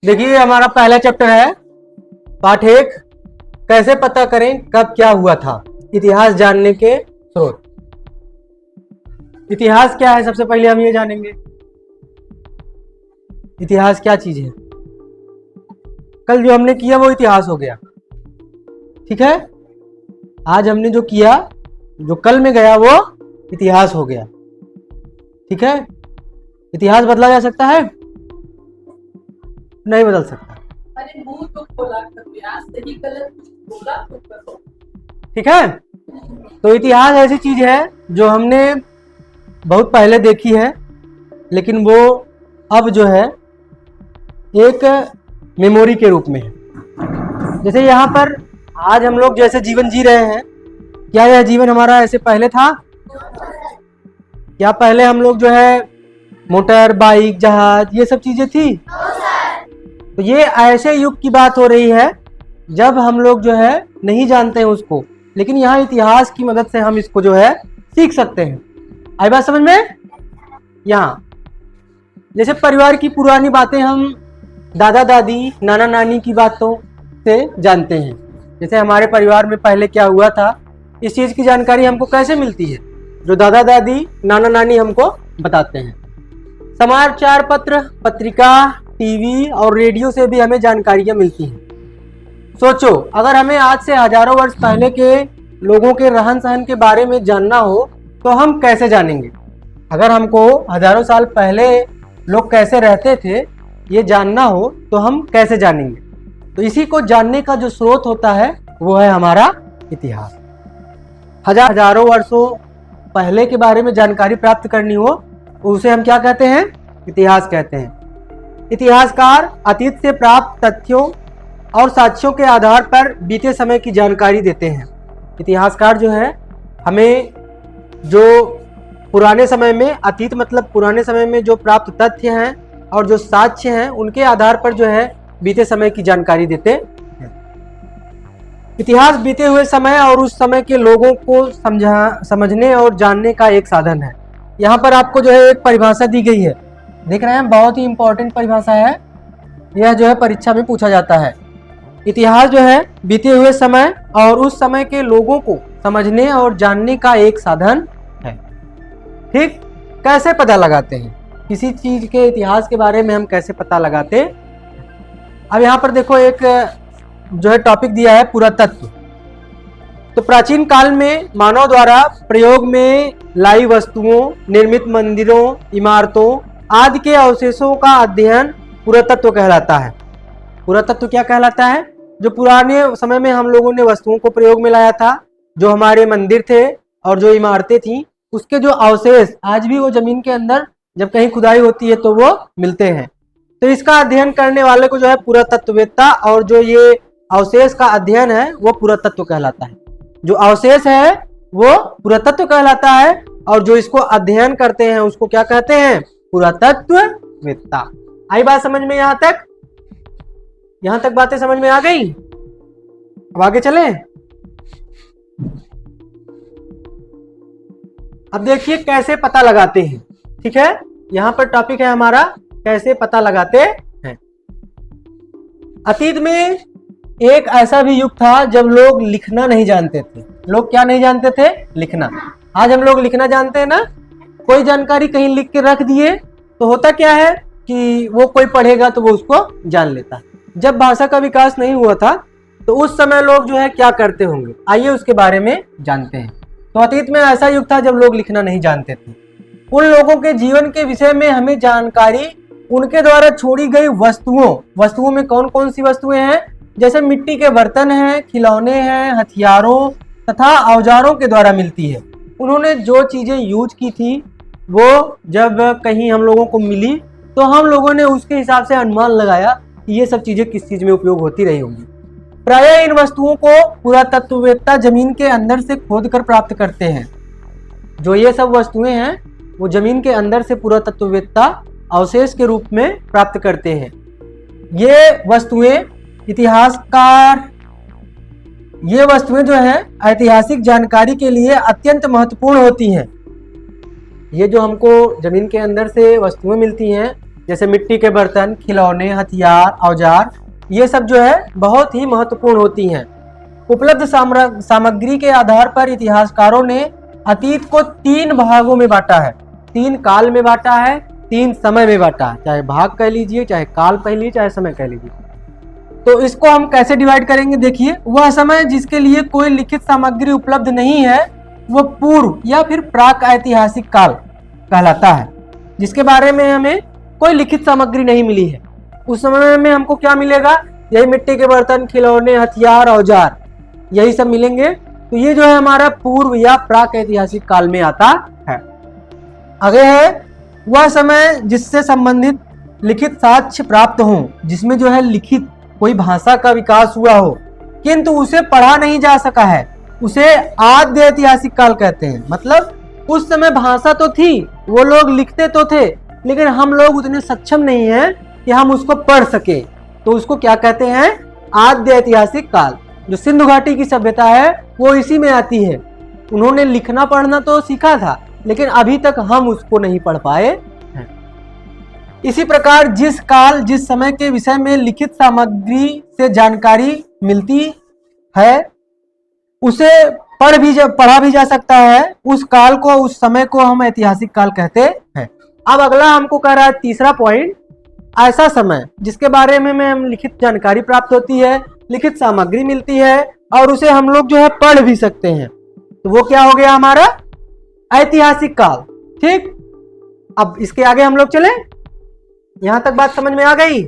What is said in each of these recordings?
देखिए हमारा पहला चैप्टर है पाठ 1, कैसे पता करें कब क्या हुआ था। इतिहास जानने के स्रोत। इतिहास क्या है, सबसे पहले हम ये जानेंगे इतिहास क्या चीज है। कल जो हमने किया वो इतिहास हो गया, ठीक है। आज हमने जो किया, जो कल में गया, वो इतिहास हो गया, ठीक है। इतिहास बदला जा सकता है? नहीं बदल सकता। अरे मुंह तो खोला कर यार, सही गलत बोला तो करो, ठीक है। तो इतिहास ऐसी चीज है जो हमने बहुत पहले देखी है, लेकिन वो अब जो है एक मेमोरी के रूप में है। जैसे यहाँ पर आज हम लोग जैसे जीवन जी रहे हैं, क्या यह जीवन हमारा ऐसे पहले था? क्या पहले हम लोग जो है मोटर, बाइक, जहाज, ये सब चीजें थी? तो ये ऐसे युग की बात हो रही है जब हम लोग जो है नहीं जानते हैं उसको, लेकिन यहाँ इतिहास की मदद से हम इसको जो है सीख सकते हैं। आई बात समझ में? यहाँ जैसे परिवार की पुरानी बातें हम दादा दादी, नाना नानी की बातों से जानते हैं। जैसे हमारे परिवार में पहले क्या हुआ था, इस चीज की जानकारी हमको कैसे मिलती है? जो दादा दादी, नाना नानी हमको बताते हैं। समाचार पत्र, पत्रिका, टीवी और रेडियो से भी हमें जानकारियां मिलती हैं। सोचो, अगर हमें आज से हजारों वर्ष पहले के लोगों के रहन सहन के बारे में जानना हो तो हम कैसे जानेंगे? अगर हमको हजारों साल पहले लोग कैसे रहते थे ये जानना हो तो हम कैसे जानेंगे? तो इसी को जानने का जो स्रोत होता है वो है हमारा इतिहास। हजारों वर्षों पहले के बारे में जानकारी प्राप्त करनी हो उसे हम क्या कहते हैं? इतिहास कहते हैं। इतिहासकार अतीत से प्राप्त तथ्यों और साक्ष्यों के आधार पर बीते समय की जानकारी देते हैं। इतिहासकार जो है हमें जो पुराने समय में, अतीत मतलब पुराने समय में जो प्राप्त तथ्य हैं और जो साक्ष्य हैं उनके आधार पर जो है बीते समय की जानकारी देते हैं। इतिहास बीते हुए समय और उस समय के लोगों को समझने और जानने का एक साधन है। यहाँ पर आपको जो है एक परिभाषा दी गई है, देख रहे हैं, बहुत ही इंपॉर्टेंट परिभाषा है। यह जो है परीक्षा में पूछा जाता है। इतिहास जो है बीते हुए समय और उस समय के लोगों को समझने और जानने का एक साधन है। ठीक, कैसे पता लगाते हैं किसी चीज के इतिहास के बारे में? हम कैसे पता लगाते? अब यहाँ पर देखो एक जो है टॉपिक दिया है, पुरातत्व। तो प्राचीन काल में मानव द्वारा प्रयोग में लाई वस्तुओं, निर्मित मंदिरों, इमारतों आदि के अवशेषों का अध्ययन पुरातत्व कहलाता है। पुरातत्व क्या कहलाता है? जो पुराने समय में हम लोगों ने वस्तुओं को प्रयोग में लाया था, जो हमारे मंदिर थे और जो इमारतें थी, उसके जो अवशेष आज भी वो जमीन के अंदर जब कहीं खुदाई होती है तो वो मिलते हैं। तो इसका अध्ययन करने वाले को जो है पुरातत्ववेत्ता, और जो ये अवशेष का अध्ययन है वो पुरातत्व कहलाता है। जो अवशेष है वो पुरातत्व कहलाता है और जो इसको अध्ययन करते हैं उसको क्या कहते हैं? पुरातत्ववेत्ता। आई बात समझ में? यहाँ तक बातें समझ में आ गई? अब आगे चलें। अब देखिए कैसे पता लगाते हैं, ठीक है। यहाँ पर टॉपिक है हमारा कैसे पता लगाते हैं। अतीत में एक ऐसा भी युग था जब लोग लिखना नहीं जानते थे। लोग क्या नहीं जानते थे? लिखना। आज हम लोग लिखना जानते हैं ना। कोई जानकारी कहीं लिख के रख दिए तो होता क्या है कि वो कोई पढ़ेगा तो वो उसको जान लेता। जब भाषा का विकास नहीं हुआ था तो उस समय लोग जो है क्या करते होंगे, आइए उसके बारे में जानते हैं। तो अतीत में ऐसा युग था जब लोग लिखना नहीं जानते थे। उन लोगों के जीवन के विषय में हमें जानकारी उनके द्वारा छोड़ी गई वस्तुओं में कौन कौन सी वस्तुएं हैं? जैसे मिट्टी के बर्तन हैं, खिलौने हैं, हथियारों तथा औजारों के द्वारा मिलती है। उन्होंने जो चीजें यूज की थी वो जब कहीं हम लोगों को मिली तो हम लोगों ने उसके हिसाब से अनुमान लगाया कि ये सब चीजें किस चीज में उपयोग होती रही होंगी। प्रायः इन वस्तुओं को पुरातत्ववेत्ता जमीन के अंदर से खोद कर प्राप्त करते हैं। जो ये सब वस्तुएं हैं वो जमीन के अंदर से पुरातत्ववेत्ता अवशेष के रूप में प्राप्त करते हैं। ये वस्तुएं जो है ऐतिहासिक जानकारी के लिए अत्यंत महत्वपूर्ण होती हैं। ये जो हमको जमीन के अंदर से वस्तुएं मिलती हैं जैसे मिट्टी के बर्तन, खिलौने, हथियार, औजार, ये सब जो है बहुत ही महत्वपूर्ण होती हैं। उपलब्ध सामग्री के आधार पर इतिहासकारों ने अतीत को 3 भागों में बांटा है, 3 काल में बांटा है, 3 समय में बांटा है। चाहे भाग कह लीजिए, चाहे काल कह लीजिए, चाहे समय कह लीजिए। तो इसको हम कैसे डिवाइड करेंगे? देखिए, वह समय जिसके लिए कोई लिखित सामग्री उपलब्ध नहीं है वह पूर्व या फिर प्राक ऐतिहासिक काल कहलाता है, जिसके बारे में हमें कोई लिखित सामग्री नहीं मिली है। उस समय में हमको क्या मिलेगा? यही मिट्टी के बर्तन, खिलौने, हथियार, औजार, यही सब मिलेंगे। तो ये जो है हमारा पूर्व या प्राक ऐतिहासिक काल में आता है। आगे है वह समय जिससे संबंधित लिखित साक्ष्य प्राप्त हो, जिसमें जो है लिखित कोई भाषा का विकास हुआ हो किंतु उसे पढ़ा नहीं जा सका है, उसे आद्य ऐतिहासिक काल कहते हैं। मतलब उस समय भाषा तो थी, वो लोग लिखते तो थे, लेकिन हम लोग उतने सक्षम नहीं हैं कि हम उसको पढ़ सके, तो उसको क्या कहते हैं? आद्य ऐतिहासिक काल। जो सिंधु घाटी की सभ्यता है वो इसी में आती है। उन्होंने लिखना पढ़ना तो सीखा था, लेकिन अभी तक हम उसको नहीं पढ़ पाए हैं। इसी प्रकार जिस काल जिस समय के विषय में लिखित सामग्री से जानकारी मिलती है उसे पढ़ा भी जा सकता है। उस काल को, उस समय को हम ऐतिहासिक काल कहते हैं। अब अगला हमको कह रहा है तीसरा पॉइंट, ऐसा समय जिसके बारे में हम लिखित जानकारी प्राप्त होती है, लिखित सामग्री मिलती है और उसे हम लोग जो है पढ़ भी सकते हैं। तो वो क्या हो गया हमारा? ऐतिहासिक काल। ठीक, अब इसके आगे हम लोग चले। यहां तक बात समझ में आ गई?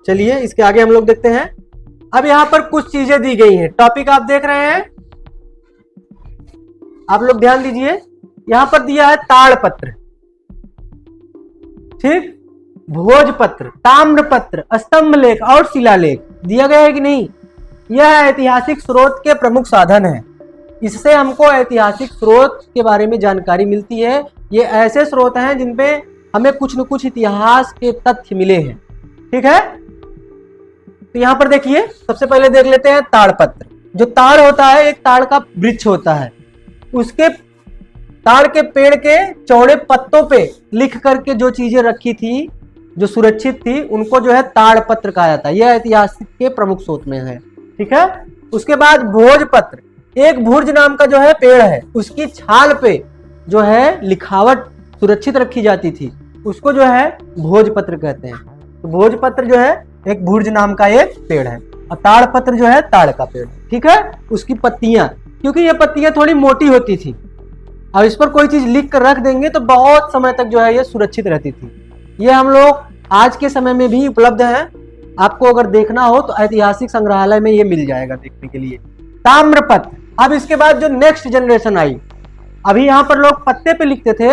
चलिए इसके आगे हम लोग देखते हैं। अब यहां पर कुछ चीजें दी गई हैं, टॉपिक आप देख रहे हैं, आप लोग ध्यान दीजिए। यहां पर दिया है ताड़पत्र, ठीक, भोजपत्र, ताम्रपत्र, स्तंभ लेख और शिलालेख दिया गया है कि नहीं? यह ऐतिहासिक स्रोत के प्रमुख साधन है। इससे हमको ऐतिहासिक स्रोत के बारे में जानकारी मिलती है। ये ऐसे स्रोत हैं जिनपे हमें कुछ न कुछ इतिहास के तथ्य मिले हैं। ठीक है, तो यहां पर देखिए, सबसे पहले देख लेते हैं ताड़पत्र। जो ताड़ होता है, एक ताड़ का वृक्ष होता है, उसके ताड़ के पेड़ के चौड़े पत्तों पे लिख करके जो चीजें रखी थी, जो सुरक्षित थी, उनको जो है ताड़पत्र कहा जाता है। यह ऐतिहासिक के प्रमुख स्रोत में है। ठीक है, उसके बाद भोजपत्र, एक भुर्ज नाम का जो है पेड़ है, उसकी छाल पे जो है लिखावट सुरक्षित रखी जाती थी, उसको जो है भोजपत्र कहते हैं। तो भोजपत्र जो है एक भुर्ज नाम का एक पेड़ है, और ताड़पत्र जो है ताड़ का पेड़। ठीक है, उसकी पत्तियां, क्योंकि ये पत्तियां थोड़ी मोटी होती थी और इस पर कोई चीज लिख कर रख देंगे तो बहुत समय तक जो है ये सुरक्षित रहती थी। ये हम लोग आज के समय में भी उपलब्ध है। आपको अगर देखना हो तो ऐतिहासिक संग्रहालय में ये मिल जाएगा देखने के लिए। ताम्रपत्र, अब इसके बाद जो नेक्स्ट जनरेशन आई, अभी यहाँ पर लोग पत्ते पे लिखते थे,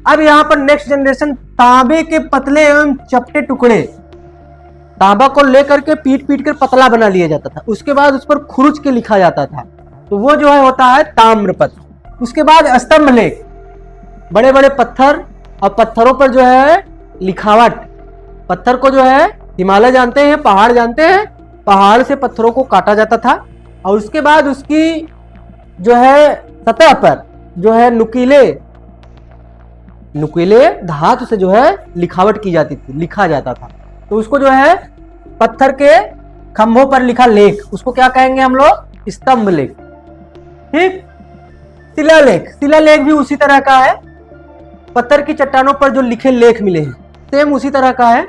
अब यहाँ पर नेक्स्ट जनरेशन तांबे के पतले एवं चपटे टुकड़े, तांबा को लेकर के पीट पीट कर पतला बना लिया जाता था, उसके बाद उस पर खुरुच के लिखा जाता था, तो वो जो है होता है ताम्रपत्र। उसके बाद स्तंभ लेख, बड़े बड़े पत्थर और पत्थरों पर जो है लिखावट, पत्थर को जो है हिमालय जानते हैं, पहाड़ जानते हैं, पहाड़ से पत्थरों को काटा जाता था और उसके बाद उसकी जो है सतह पर जो है नुकीले धातु से जो है लिखावट की जाती थी, लिखा जाता था, तो उसको जो है पत्थर के खंभों पर लिखा लेख, उसको क्या कहेंगे हम लोग? स्तंभ लेख। ठीक, शिलालेख, शिलालेख भी उसी तरह का है, पत्थर की चट्टानों पर जो लिखे लेख मिले हैं सेम उसी तरह का है,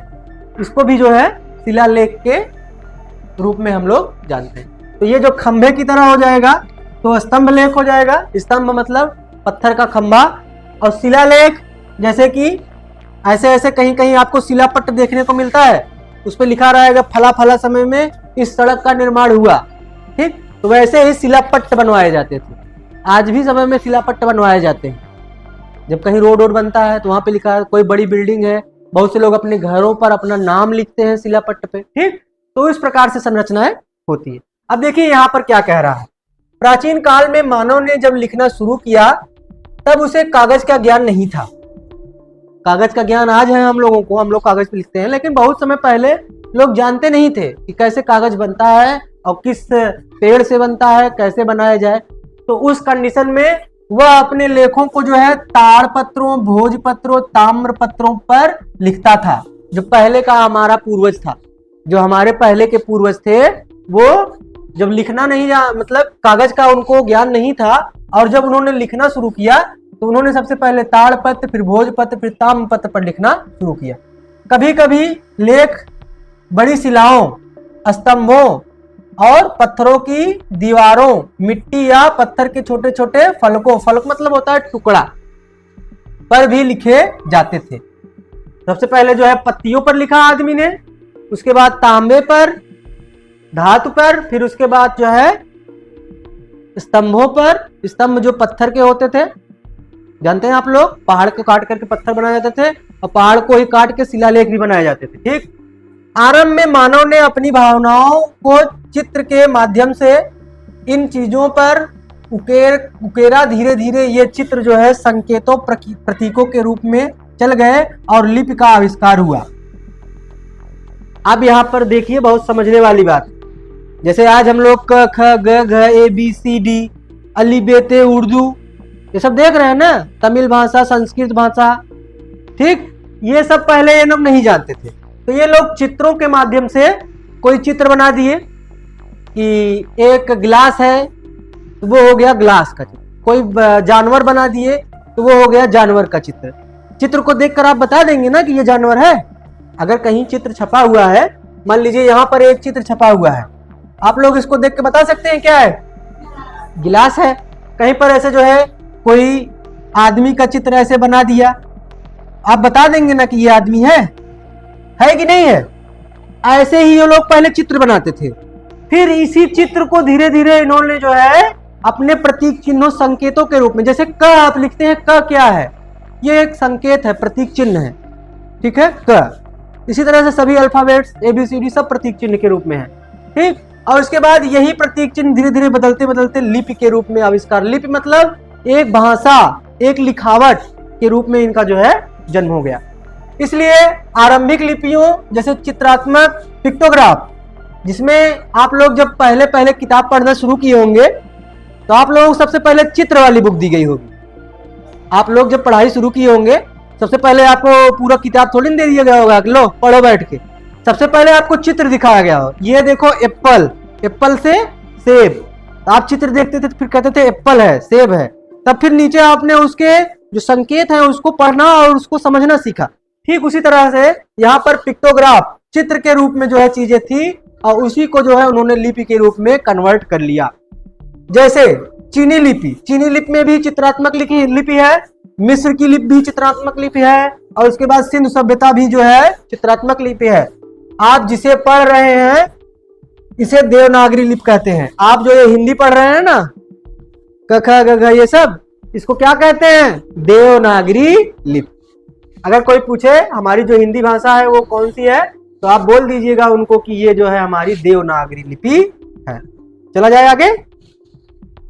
इसको भी जो है शिलालेख के रूप में हम लोग जानते हैं। तो ये जो खंभे की तरह हो जाएगा तो स्तंभ लेख हो जाएगा, स्तंभ मतलब पत्थर का खंभा, और शिलालेख जैसे कि ऐसे ऐसे कहीं कहीं आपको शिलापट्ट देखने को मिलता है, उस पर लिखा रहेगा फला फला समय में इस सड़क का निर्माण हुआ। ठीक, तो वैसे ही शिलापट्ट बनवाए जाते थे, आज भी समय में शिलापट्ट बनवाए जाते हैं। जब कहीं रोड बनता है तो वहां पे लिखा है, कोई बड़ी बिल्डिंग है, बहुत से लोग अपने घरों पर अपना नाम लिखते हैं शिलापट्ट पे। ठीक, तो इस प्रकार से संरचनाएं होती है। अब देखिए यहाँ पर क्या कह रहा है, प्राचीन काल में मानव ने जब लिखना शुरू किया तब उसे कागज का ज्ञान नहीं था। कागज का ज्ञान आज है हम लोगों को, हम लोग कागज पे लिखते हैं, लेकिन बहुत समय पहले लोग जानते नहीं थे कि कैसे कागज बनता है और किस पेड़ से बनता है, कैसे बनाया जाए। तो उस कंडीशन में वह अपने लेखों को जो है ताड़पत्रों, भोजपत्रों, ताम्रपत्रों पर लिखता था। जो पहले का हमारा पूर्वज था, जो हमारे पहले के पूर्वज थे, वो जब लिखना नहीं मतलब कागज का उनको ज्ञान नहीं था, और जब उन्होंने लिखना शुरू किया तो उन्होंने सबसे पहले ताड़पत्र, फिर भोजपत्र, फिर ताम्रपत्र पर लिखना शुरू किया। कभी कभी लेख बड़ी शिलाओं, स्तंभों और पत्थरों की दीवारों, मिट्टी या पत्थर के छोटे छोटे फलकों, फलक मतलब होता है टुकड़ा, पर भी लिखे जाते थे। सबसे पहले जो है पत्तियों पर लिखा आदमी ने, उसके बाद तांबे पर, धातु पर, फिर उसके बाद जो है स्तंभों पर। स्तंभ जो पत्थर के होते थे, जानते हैं आप लोग, पहाड़ को काट करके पत्थर बनाए जाते थे, और पहाड़ को ही काट के शिलालेख भी बनाए जाते थे। ठीक, आरंभ में मानव ने अपनी भावनाओं को चित्र के माध्यम से इन चीजों पर उकेरा। धीरे धीरे ये चित्र जो है संकेतों, प्रतीकों के रूप में चल गए और लिपि का आविष्कार हुआ। अब यहाँ पर देखिए बहुत समझने वाली बात, जैसे आज हम लोग क ख ग घ ए बी सी डी, अली बेते, उर्दू, ये सब देख रहे हैं ना, तमिल भाषा, संस्कृत भाषा, ठीक, ये सब पहले ये लोग नहीं जानते थे। तो ये लोग चित्रों के माध्यम से कोई चित्र बना दिए कि एक गिलास है तो वो हो गया ग्लास का चित्र, कोई जानवर बना दिए तो वो हो गया जानवर का चित्र। चित्र को देखकर आप बता देंगे ना कि ये जानवर है। अगर कहीं चित्र छपा हुआ है, मान लीजिए यहाँ पर एक चित्र छपा हुआ है, आप लोग इसको देख के बता सकते हैं क्या है, गिलास है। कहीं पर ऐसे जो है कोई आदमी का चित्र ऐसे बना दिया, आप बता देंगे ना कि ये आदमी है कि नहीं है। ऐसे ही ये लोग पहले चित्र बनाते थे। फिर इसी चित्र को धीरे धीरे इन्होंने जो है अपने प्रतीक चिन्हों, संकेतों के रूप में, जैसे क आप लिखते हैं, क क्या है, ये एक संकेत है, प्रतीक चिन्ह है, ठीक है, क। इसी तरह से सभी अल्फाबेट्स ABCD सब प्रतीक चिन्ह के रूप में है, ठीक। और उसके बाद यही प्रतीक चिन्ह धीरे धीरे बदलते बदलते लिपि के रूप में आविष्कार। लिपि मतलब एक भाषा, एक लिखावट के रूप में इनका जो है जन्म हो गया। इसलिए आरंभिक लिपियों जैसे चित्रात्मक पिक्टोग्राफ, जिसमें आप लोग जब पहले पहले किताब पढ़ना शुरू किए होंगे तो आप लोगों को सबसे पहले चित्र वाली बुक दी गई होगी। आप लोग जब पढ़ाई शुरू किए होंगे सबसे पहले आपको पूरा किताब थोड़ी दे दिया गया होगा कि लो पढ़ो बैठ के, सबसे पहले आपको चित्र दिखाया गया हो। ये देखो एप्पल, एप्पल से सेब, आप चित्र देखते थे तो फिर कहते थे एप्पल है, सेब है, तब फिर नीचे आपने उसके जो संकेत है उसको पढ़ना और उसको समझना सीखा। ठीक उसी तरह से यहाँ पर पिक्टोग्राफ चित्र के रूप में जो है चीजें थी, और उसी को जो है उन्होंने लिपि के रूप में कन्वर्ट कर लिया। जैसे चीनी लिपि, चीनी लिपि में भी चित्रात्मक लिपि है, मिस्र की लिपि भी चित्रात्मक लिपि है, और उसके बाद सिंधु सभ्यता भी जो है चित्रात्मक लिपि है। आप जिसे पढ़ रहे हैं इसे देवनागरी लिपि कहते हैं। आप जो ये हिंदी पढ़ रहे हैं ना, क ख ग घ ये सब, इसको क्या कहते हैं, देवनागरी लिपि। अगर कोई पूछे हमारी जो हिंदी भाषा है वो कौन सी है, तो आप बोल दीजिएगा उनको कि ये जो है हमारी देवनागरी लिपि है। चला जाए आगे।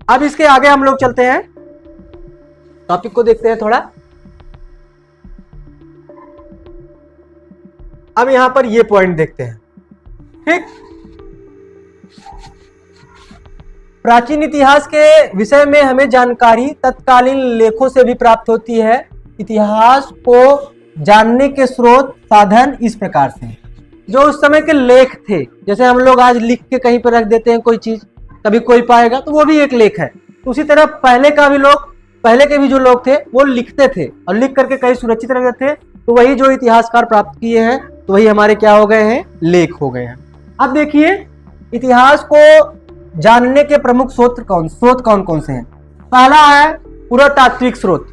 अब इसके आगे हम लोग चलते हैं, टॉपिक को देखते हैं थोड़ा। अब यहां पर ये पॉइंट देखते हैं, ठीक। प्राचीन इतिहास के विषय में हमें जानकारी तत्कालीन लेखों से भी प्राप्त होती है। इतिहास को जानने के स्रोत साधन इस प्रकार से, जो उस समय के लेख थे, जैसे हम लोग आज लिख के कहीं पर रख देते हैं कोई चीज, कभी कोई पाएगा तो वो भी एक लेख है। उसी तरह पहले के भी जो लोग थे वो लिखते थे और लिख करके कहीं सुरक्षित रखते थे, तो वही जो इतिहासकार प्राप्त किए हैं तो वही हमारे क्या हो गए हैं, लेख हो गए हैं। अब देखिए इतिहास को जानने के प्रमुख स्रोत कौन कौन से हैं। पहला है पुरातात्विक स्रोत।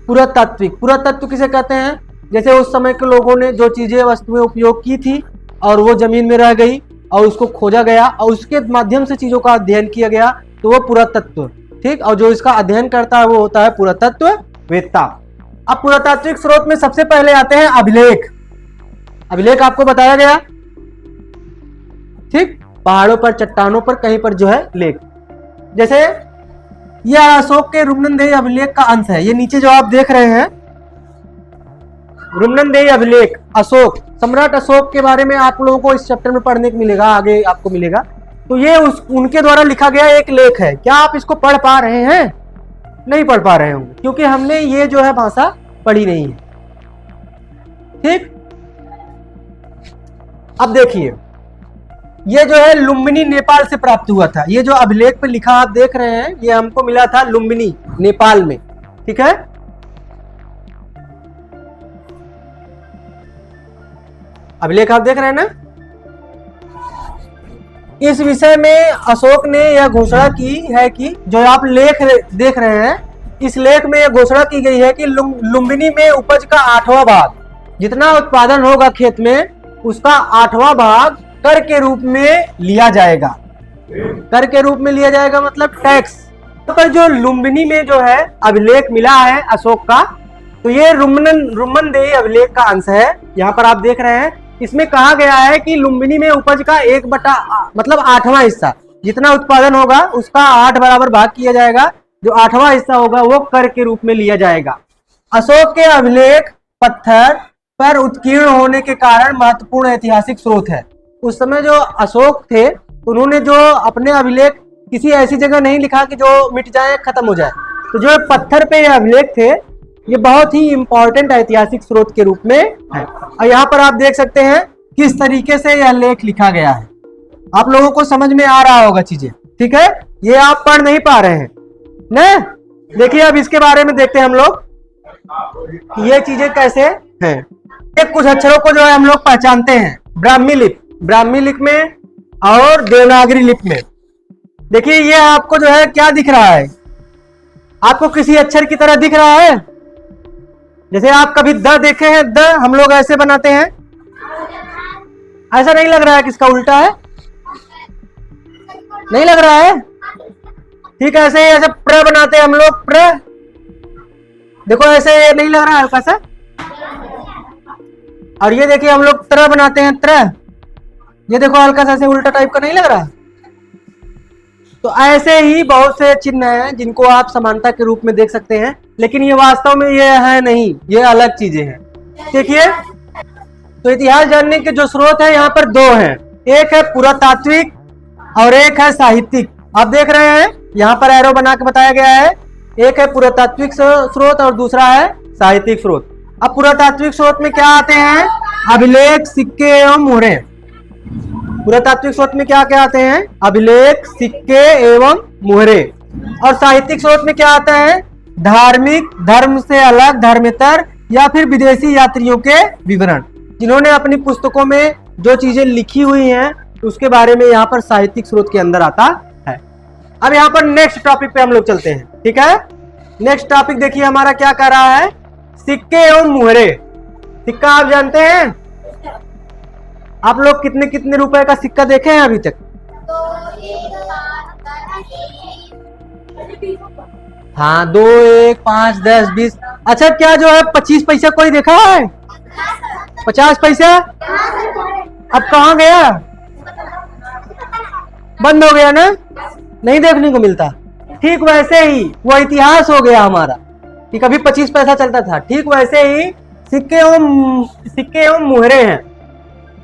पुरातत्व किसे कहते हैं, जैसे उस समय के लोगों ने जो चीजें वस्तुएं उपयोग की थी और वो जमीन में रह गई और उसको खोजा गया और उसके माध्यम से चीजों का अध्ययन किया गया, तो वो पुरातत्व, ठीक। और जो इसका अध्ययन करता है वो होता है पुरातत्ववेत्ता। अब पुरातात्विक स्रोत में सबसे पहले आते हैं अभिलेख। अभिलेख आपको बताया गया, ठीक, पहाड़ों पर, चट्टानों पर, कहीं पर जो है लेख। जैसे यह अशोक के रुमनदेही अभिलेख का अंश है। ये नीचे जो आप देख रहे हैं रुमनदेही अभिलेख, अशोक, सम्राट अशोक के बारे में आप लोगों को इस चैप्टर में पढ़ने को मिलेगा, आगे आपको मिलेगा। तो ये उनके द्वारा लिखा गया एक लेख है। क्या आप इसको पढ़ पा रहे हैं? नहीं पढ़ पा रहे होंगे, क्योंकि हमने ये जो है भाषा पढ़ी नहीं है। ठीक, अब देखिए, ये जो है लुम्बिनी नेपाल से प्राप्त हुआ था। ये जो अभिलेख पे लिखा आप देख रहे हैं, ये हमको मिला था लुम्बिनी नेपाल में। ठीक है, अभिलेख आप देख रहे हैं ना। इस विषय में अशोक ने यह घोषणा की है कि जो आप लेख देख रहे हैं, इस लेख में यह घोषणा की गई है कि लुम्बिनी में उपज का 8वां भाग, जितना उत्पादन होगा खेत में, उसका 8वां भाग कर के रूप में लिया जाएगा। कर के रूप में लिया जाएगा मतलब टैक्स। पर जो लुम्बिनी में जो है अभिलेख मिला है अशोक का, तो ये रुम्मनदेही अभिलेख का अंश है। यहाँ पर आप देख रहे हैं, इसमें कहा गया है कि लुम्बिनी में उपज का 1/, मतलब 8वां हिस्सा, जितना उत्पादन होगा उसका 8 बराबर भाग किया जाएगा। जो 8वां हिस्सा होगा वो कर के रूप में लिया जाएगा। अशोक के अभिलेख पत्थर पर उत्कीर्ण होने के कारण महत्वपूर्ण ऐतिहासिक स्रोत है। उस समय जो अशोक थे, उन्होंने जो अपने अभिलेख किसी ऐसी जगह नहीं लिखा कि जो मिट जाए, खत्म हो जाए। तो जो पत्थर पे ये अभिलेख थे, ये बहुत ही इंपॉर्टेंट ऐतिहासिक स्रोत के रूप में है। और यहाँ पर आप देख सकते हैं किस तरीके से यह लेख लिखा गया है। आप लोगों को समझ में आ रहा होगा चीजें। ठीक है, ये आप पढ़ नहीं पा रहे हैं ना। देखिए, अब इसके बारे में देखते हैं हम लोग, ये चीजें कैसे हैं। एक कुछ अक्षरों को जो है हम लोग पहचानते हैं, ब्राह्मी लिपि में और देवनागरी लिपि में। देखिए, ये आपको जो है क्या दिख रहा है, आपको किसी अक्षर की तरह दिख रहा है। जैसे आप कभी द देखे हैं, द हम लोग ऐसे बनाते हैं, ऐसा नहीं लग रहा है किसका उल्टा है, नहीं लग रहा है। ठीक है, ऐसे ही ऐसे प्र बनाते हैं हम लोग, प्र। देखो ऐसे नहीं लग रहा है हल्का सा। और ये देखिए हम लोग त्र बनाते हैं, त्र। ये देखो हल्का सा ऐसे उल्टा टाइप का नहीं लग रहा। तो ऐसे ही बहुत से चिन्ह हैं जिनको आप समानता के रूप में देख सकते हैं, लेकिन ये वास्तव में ये है नहीं, ये अलग चीजें हैं। देखिए, तो इतिहास जानने के जो स्रोत है यहाँ पर 2 हैं, एक है पुरातात्विक और एक है साहित्यिक। आप देख रहे हैं यहाँ पर एरो बना के बताया गया है, एक है पुरातात्विक स्रोत और दूसरा है साहित्यिक स्रोत। अब पुरातात्विक स्रोत में क्या आते हैं, अभिलेख, सिक्के एवं मोहरे। पुरातात्विक स्रोत में क्या क्या आते हैं, अभिलेख, सिक्के एवं मोहरे। और साहित्यिक स्रोत में क्या आता है, धार्मिक, धर्म से अलग, धर्मेतर या फिर विदेशी यात्रियों के विवरण। जिन्होंने अपनी पुस्तकों में जो चीजें लिखी हुई हैं उसके बारे में यहाँ पर साहित्यिक स्रोत के अंदर आता है। अब यहाँ पर नेक्स्ट टॉपिक पे हम लोग चलते हैं। ठीक है, नेक्स्ट टॉपिक देखिए हमारा क्या कर रहा है, सिक्के एवं मुहरे। सिक्का आप जानते हैं, आप लोग कितने कितने रुपए का सिक्का देखे हैं अभी तक? हाँ, 2, 1, 5, 10, 20। अच्छा, क्या जो है 25 पैसा कोई देखा है? 50 पैसा अब कहाँ गया, बंद हो गया ना, नहीं देखने को मिलता। ठीक वैसे ही वो इतिहास हो गया हमारा कि कभी 25 पैसा चलता था। ठीक वैसे ही सिक्के एवं मुहरे हैं।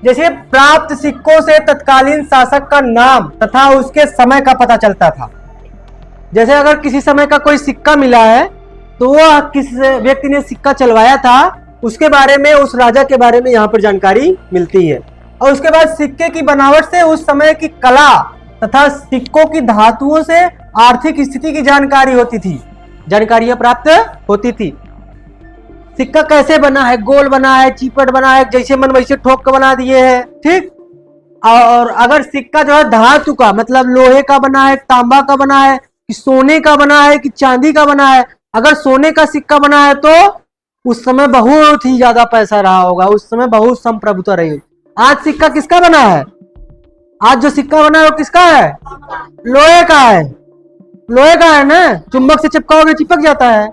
जैसे प्राप्त सिक्कों से तत्कालीन शासक का नाम तथा उसके समय का पता चलता था। जैसे अगर किसी समय का कोई सिक्का मिला है तो वह किस व्यक्ति ने सिक्का चलवाया था उसके बारे में, उस राजा के बारे में यहाँ पर जानकारी मिलती है। और उसके बाद सिक्के की बनावट से उस समय की कला तथा सिक्कों की धातुओं से आर्थिक स्थिति की जानकारी होती थी, जानकारियां प्राप्त होती थी। सिक्का कैसे बना है, गोल बना है, चीपट बना है, जैसे मन वैसे ठोक के बना दिए है। ठीक, और अगर सिक्का जो है धातु का, मतलब लोहे का बना है, तांबा का बना है, कि सोने का बना है, कि चांदी का बना है। अगर सोने का सिक्का बना है तो उस समय बहुत ही ज्यादा पैसा रहा होगा, उस समय बहुत संप्रभुता रही। आज सिक्का किसका बना है, आज जो सिक्का बना है वो किसका है, लोहे का है, लोहे का है ना, चुंबक से चिपकाओगे चिपक जाता है।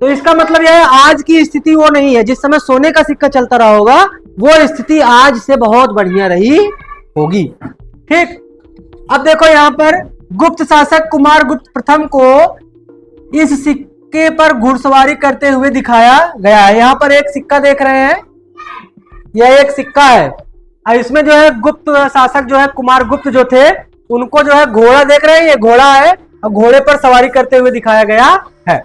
तो इसका मतलब यह है आज की स्थिति वो नहीं है, जिस समय सोने का सिक्का चलता रहा होगा वो स्थिति आज से बहुत बढ़िया रही होगी। ठीक, अब देखो यहाँ पर गुप्त शासक कुमारगुप्त प्रथम को इस सिक्के पर घुड़सवारी करते हुए दिखाया गया है। यहाँ पर एक सिक्का देख रहे हैं, यह एक सिक्का है और इसमें जो है गुप्त शासक जो है कुमारगुप्त जो थे, उनको जो है घोड़ा देख रहे हैं, ये घोड़ा है और घोड़े पर सवारी करते हुए दिखाया गया है,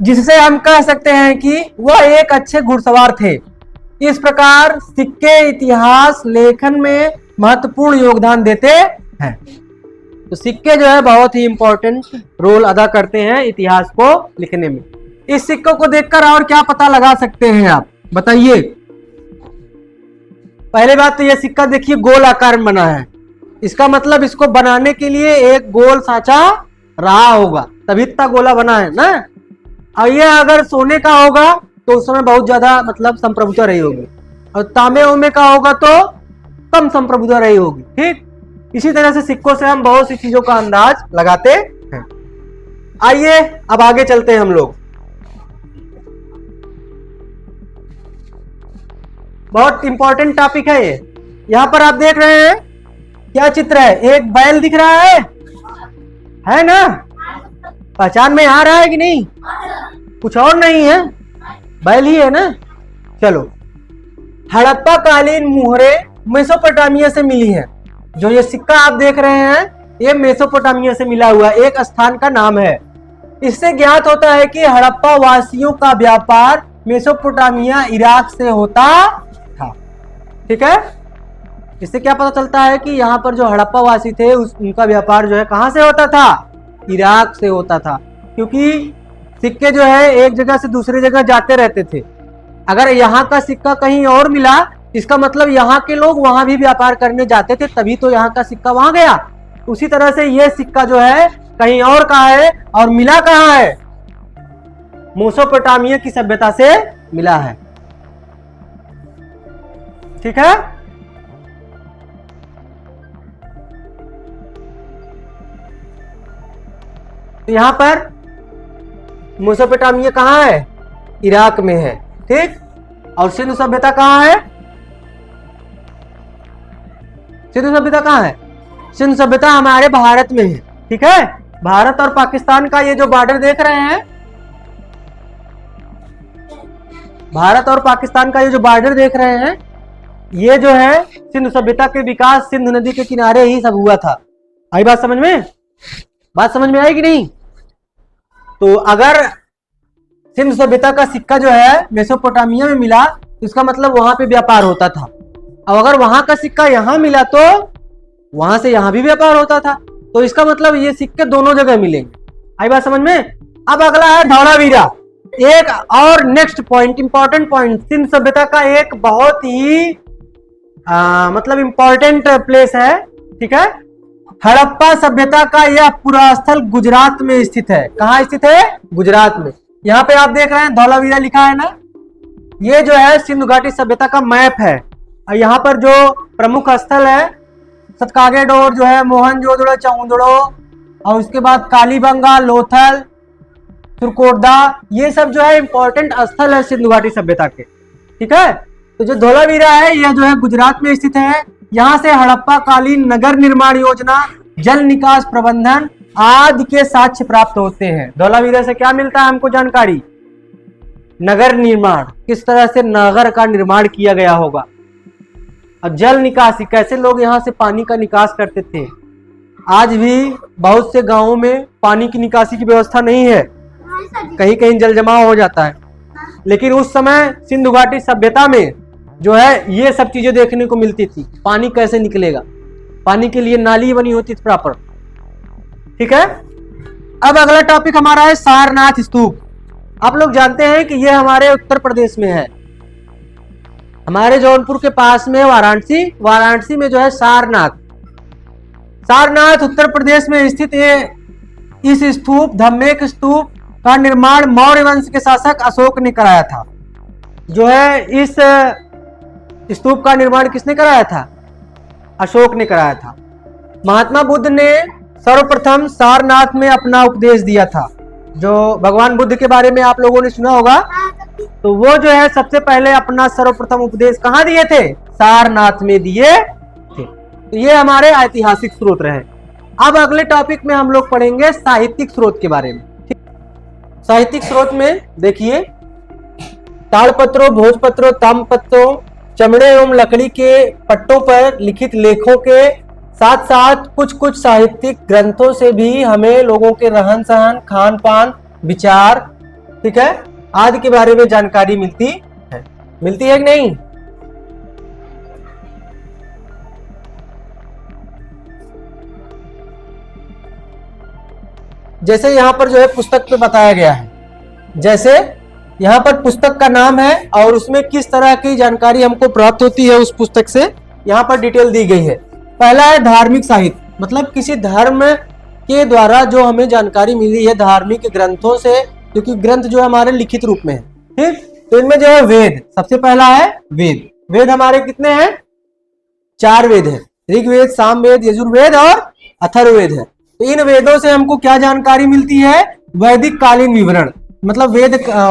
जिससे हम कह सकते हैं कि वह एक अच्छे घुड़सवार थे। इस प्रकार सिक्के इतिहास लेखन में महत्वपूर्ण योगदान देते हैं। तो सिक्के जो है बहुत ही इंपॉर्टेंट रोल अदा करते हैं इतिहास को लिखने में। इस सिक्कों को देखकर और क्या पता लगा सकते हैं आप बताइए। पहले बात तो यह सिक्का देखिए गोल आकार में बना है, इसका मतलब इसको बनाने के लिए एक गोल सांचा रहा होगा, तभी इतना गोला बना है ना। और ये अगर सोने का होगा तो उस समय बहुत ज्यादा मतलब संप्रभुता रही होगी, और तांबे ओमे का होगा तो कम संप्रभुता रही होगी। ठीक इसी तरह से सिक्कों से हम बहुत सी चीजों का अंदाज लगाते हैं। आइए अब आगे चलते हैं हम लोग। बहुत इंपॉर्टेंट टॉपिक है ये। यहां पर आप देख रहे हैं क्या चित्र है, एक बैल दिख रहा है ना? पहचान में आ रहा है कि नहीं? कुछ और नहीं है, बैल ही है ना। चलो, हड़प्पा कालीन मुहरे मेसोपोटामिया से मिली है। जो ये सिक्का आप देख रहे हैं ये मेसोपोटामिया से मिला हुआ एक स्थान का नाम है। इससे ज्ञात होता है कि हड़प्पा वासियों का व्यापार मेसोपोटामिया इराक से होता था। ठीक है, इससे क्या पता चलता है कि यहाँ पर जो हड़प्पा वासी थे उनका व्यापार जो है कहाँ से होता था? इराक से होता था, क्योंकि सिक्के जो है एक जगह से दूसरी जगह जाते रहते थे। अगर यहाँ का सिक्का कहीं और मिला, इसका मतलब यहाँ के लोग वहां भी व्यापार करने जाते थे, तभी तो यहाँ का सिक्का वहां गया। उसी तरह से ये सिक्का जो है कहीं और का है और मिला कहाँ है? मेसोपोटामिया की सभ्यता से मिला है। ठीक है, तो यहां पर मेसोपोटामिया कहाँ है? इराक में है। ठीक, और सिंधु सभ्यता कहाँ है? सिंधु सभ्यता कहाँ है? सिंधु सभ्यता हमारे भारत में है। ठीक है, भारत और पाकिस्तान का ये जो बॉर्डर देख रहे हैं, भारत और पाकिस्तान का ये जो बॉर्डर देख रहे हैं, ये जो है सिंधु सभ्यता के विकास सिंधु नदी के किनारे ही सब हुआ था। आई बात समझ में? बात समझ में आई कि नहीं? तो अगर सिंधु सभ्यता का सिक्का जो है मेसोपोटामिया में मिला तो इसका मतलब वहां पे व्यापार होता था, और अगर वहां का सिक्का यहां मिला तो वहां से यहां भी व्यापार होता था। तो इसका मतलब ये सिक्के दोनों जगह मिलेंगे। आई बात समझ में? अब अगला है धौलावीरा। एक और next point, important point, Sindhu सभ्यता का एक बहुत ही मतलब इंपॉर्टेंट प्लेस है। ठीक है, हड़प्पा सभ्यता का यह पुरास्थल गुजरात में स्थित है। कहाँ स्थित है? गुजरात में। यहाँ पे आप देख रहे हैं धौलावीरा लिखा है ना, ये जो है सिंधु घाटी सभ्यता का मैप है। और यहाँ पर जो प्रमुख स्थल है सतकागेडोर जो है, मोहनजोदड़ो, चौंदड़ो, और उसके बाद कालीबंगा, लोथल, तुर्कोदा, ये सब जो है इंपॉर्टेंट स्थल है सिंधु घाटी सभ्यता के। ठीक है, तो जो धौलावीरा है यह जो है गुजरात में स्थित है। यहाँ से हड़प्पा कालीन नगर निर्माण योजना, जल निकास प्रबंधन आदि के साक्ष्य प्राप्त होते हैं। धौलावीरा से क्या मिलता है हमको जानकारी? नगर निर्माण, किस तरह से नगर का निर्माण किया गया होगा, और जल निकासी, कैसे लोग यहाँ से पानी का निकास करते थे। आज भी बहुत से गांवों में पानी की निकासी की व्यवस्था नहीं है, कहीं कहीं जल जमाव हो जाता है। लेकिन उस समय सिंधु घाटी सभ्यता में जो है ये सब चीजें देखने को मिलती थी। पानी कैसे निकलेगा, पानी के लिए नाली बनी होती थी प्रॉपर। ठीक है, अब अगला टॉपिक हमारा है सारनाथ स्तूप। आप लोग जानते हैं कि ये हमारे उत्तर प्रदेश में है, हमारे जौनपुर के पास में वाराणसी, वाराणसी में जो है सारनाथ। सारनाथ उत्तर प्रदेश में स्थित इस स्तूप, धम्मेक स्तूप का निर्माण मौर्य वंश के शासक अशोक ने कराया था। जो है इस स्तूप का निर्माण किसने कराया था? अशोक ने कराया था। महात्मा बुद्ध ने सर्वप्रथम सारनाथ में अपना उपदेश दिया था। जो भगवान बुद्ध के बारे में आप लोगों ने सुना होगा, तो वो जो है सबसे पहले अपना सर्वप्रथम उपदेश कहाँ दिए थे? सारनाथ में दिए थे। तो ये हमारे ऐतिहासिक स्रोत रहे। अब अगले टॉपिक में हम लोग पढ़ेंगे साहित्यिक स्रोत के बारे में। साहित्यिक स्रोत में देखिए, ताड़पत्रों, भोजपत्रों, ताम्रपत्रों, चमड़े एवं लकड़ी के पट्टों पर लिखित लेखों के साथ साथ कुछ कुछ साहित्यिक ग्रंथों से भी हमें लोगों के रहन सहन, खान पान, विचार, ठीक है, आदि के बारे में जानकारी मिलती है। मिलती है कि नहीं? जैसे यहां पर जो है पुस्तक पे बताया गया है, जैसे यहां पर पुस्तक का नाम है और उसमें किस तरह की जानकारी हमको प्राप्त होती है उस पुस्तक से यहां पर डिटेल दी गई है। पहला है धार्मिक साहित्य, मतलब किसी धर्म के द्वारा जो हमें जानकारी मिली है धार्मिक ग्रंथों से, क्योंकि ग्रंथ जो हमारे लिखित रूप में है, ठीक। तो इनमें जो है वेद, सबसे पहला है वेद। वेद हमारे कितने हैं? 4 वेद है, ऋग्वेद, सामवेद, यजुर्वेद और अथर्ववेद है। तो इन वेदों से हमको क्या जानकारी मिलती है? वैदिक कालीन विवरण, मतलब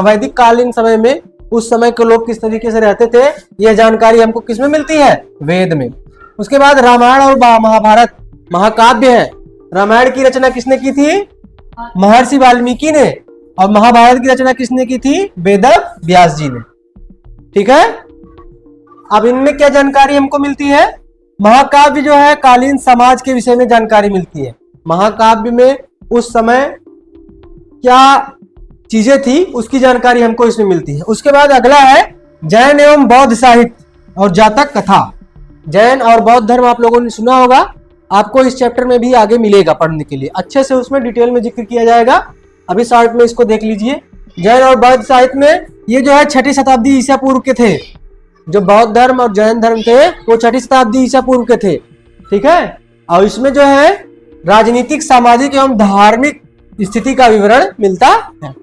वैदिक कालीन समय में उस समय के लोग किस तरीके से रहते थे, यह जानकारी हमको किसमें मिलती है? वेद में। उसके बाद रामायण और महाभारत महाकाव्य है। रामायण की रचना किसने की थी? महर्षि वाल्मीकि ने। और महाभारत की रचना किसने की थी? वेद व्यास जी ने, ठीक है। अब इनमें क्या जानकारी हमको मिलती है? महाकाव्य जो है कालीन समाज के विषय में जानकारी मिलती है। महाकाव्य में उस समय क्या चीजें थी उसकी जानकारी हमको इसमें मिलती है। उसके बाद अगला है जैन एवं बौद्ध साहित्य और जातक कथा। जैन और बौद्ध धर्म आप लोगों ने सुना होगा, आपको इस चैप्टर में भी आगे मिलेगा पढ़ने के लिए, अच्छे से उसमें डिटेल में जिक्र किया जाएगा। अभी शॉर्ट में इसको देख लीजिए। जैन और बौद्ध साहित्य में ये जो है 6ठी शताब्दी ईसा पूर्व के थे। जो बौद्ध धर्म और जैन धर्म थे वो 6ठी शताब्दी ईसा पूर्व के थे, ठीक है। और इसमें जो है राजनीतिक, सामाजिक एवं धार्मिक स्थिति का विवरण मिलता है।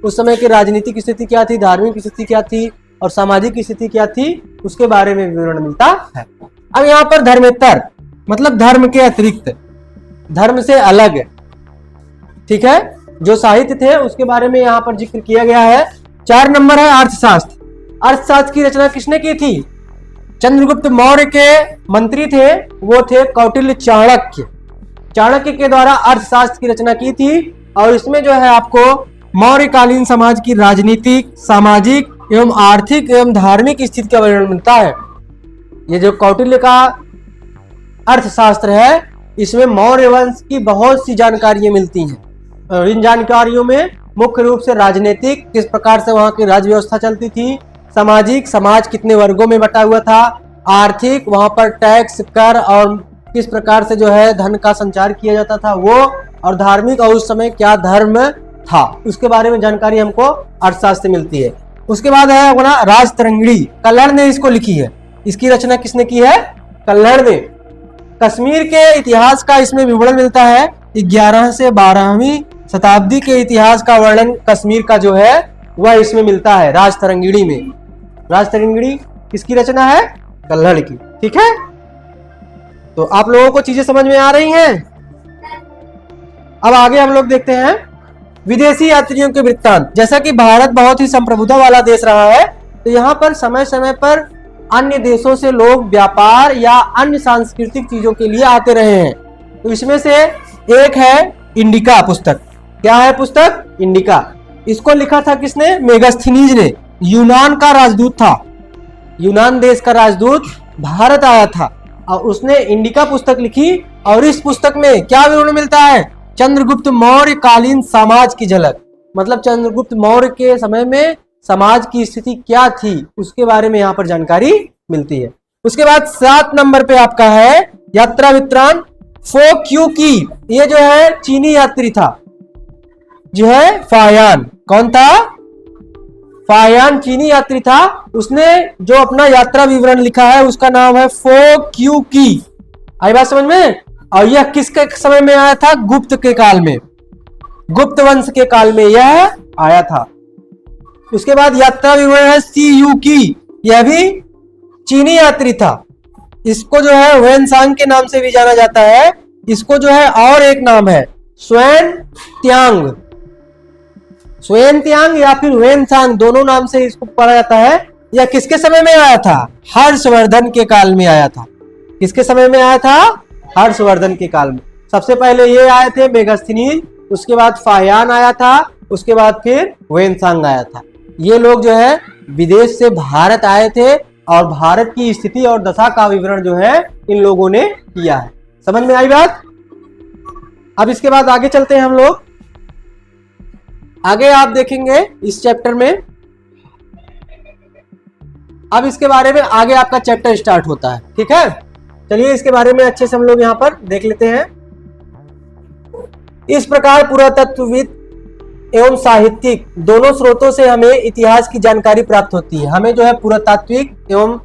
उस समय की राजनीतिक स्थिति क्या थी, धार्मिक स्थिति क्या थी और सामाजिक स्थिति क्या थी, उसके बारे में विवरण मिलता है। अब यहाँ पर धर्मेतर, मतलब धर्म के अतिरिक्त, धर्म से अलग, ठीक है, जो साहित्य थे उसके बारे में यहाँ पर जिक्र किया गया है। 4 नंबर है अर्थशास्त्र। अर्थशास्त्र की रचना किसने की थी? चंद्रगुप्त मौर्य के मंत्री थे, वो थे कौटिल्य चाणक्य। चाणक्य के द्वारा अर्थशास्त्र की रचना की थी। और इसमें जो है आपको मौर्यकालीन समाज की राजनीतिक, सामाजिक एवं आर्थिक एवं धार्मिक स्थिति का वर्णन मिलता है। ये जो कौटिल्य का अर्थशास्त्र है इसमें मौर्य वंश की बहुत सी जानकारियां मिलती हैं। और इन जानकारियों में मुख्य रूप से राजनीतिक, किस प्रकार से वहां की राज्य व्यवस्था चलती थी, सामाजिक, समाज कितने वर्गों में बटा हुआ था, आर्थिक, वहां पर टैक्स, कर और किस प्रकार से जो है धन का संचार किया जाता था वो, और धार्मिक और उस समय क्या धर्म था उसके बारे में जानकारी हमको अर्थशास्त्र से मिलती है। उसके बाद है अपना राजतरंगिणी, कल्हड़ ने इसको लिखी है। इसकी रचना किसने की है? कल्हड़ ने। कश्मीर के इतिहास का इसमें विवरण मिलता है। 11 से 12वीं शताब्दी के इतिहास का वर्णन कश्मीर का जो है वह इसमें मिलता है राजतरंगिणी में। राजतरंगिणी किसकी रचना है? कल्हड़ की, ठीक है। तो आप लोगों को चीजें समझ में आ रही हैं? अब आगे हम लोग देखते हैं विदेशी यात्रियों के वृत्तांत। जैसा कि भारत बहुत ही संप्रभुता वाला देश रहा है, तो यहाँ पर समय समय पर अन्य देशों से लोग व्यापार या अन्य सांस्कृतिक चीजों के लिए आते रहे हैं। तो इसमें से एक है इंडिका पुस्तक। क्या है पुस्तक? इंडिका। इसको लिखा था किसने? मेगास्थनीज ने। यूनान का राजदूत था, यूनान देश का राजदूत भारत आया था और उसने इंडिका पुस्तक लिखी। और इस पुस्तक में क्या विवरण मिलता है? चंद्रगुप्त मौर्य कालीन समाज की झलक, मतलब चंद्रगुप्त मौर्य के समय में समाज की स्थिति क्या थी उसके बारे में यहाँ पर जानकारी मिलती है। उसके बाद 7 नंबर पे आपका है यात्रा वृत्तांत फो क्यू की। ये जो है चीनी यात्री था, जो है फायान। कौन था? फायान चीनी यात्री था। उसने जो अपना यात्रा विवरण लिखा है उसका नाम है फो क्यू की। आई बात समझ में? और यह किसके समय में आया था? गुप्त के काल में, गुप्त वंश के काल में यह आया था। उसके बाद यात्रा विवरण है सी यू की। यह भी चीनी यात्री था। इसको जो है वेनसांग के नाम से भी जाना जाता है। इसको जो है और एक नाम है स्वेन त्यांग। स्वेन त्यांग या फिर वेनसांग, दोनों नाम से इसको पढ़ा जाता है। यह किसके समय में आया था? हर्षवर्धन के काल में आया था। किसके समय में आया था? हर्षवर्धन के काल में। सबसे पहले ये आए थे मेगास्थनीज, उसके बाद फायान आया था, उसके बाद फिर वेनसांग आया था। ये लोग जो है विदेश से भारत आए थे और भारत की स्थिति और दशा का विवरण जो है इन लोगों ने किया है। समझ में आई बात? अब इसके बाद आगे चलते हैं हम लोग। आगे आप देखेंगे इस चैप्टर में, अब इसके बारे में आगे आपका चैप्टर स्टार्ट होता है। ठीक है, चलिए इसके बारे में अच्छे से हम लोग यहां पर देख लेते हैं। इस प्रकार पुरातत्वविद एवं साहित्यिक दोनों स्रोतों से हमें इतिहास की जानकारी प्राप्त होती है। हमें जो है पुरातात्विक एवं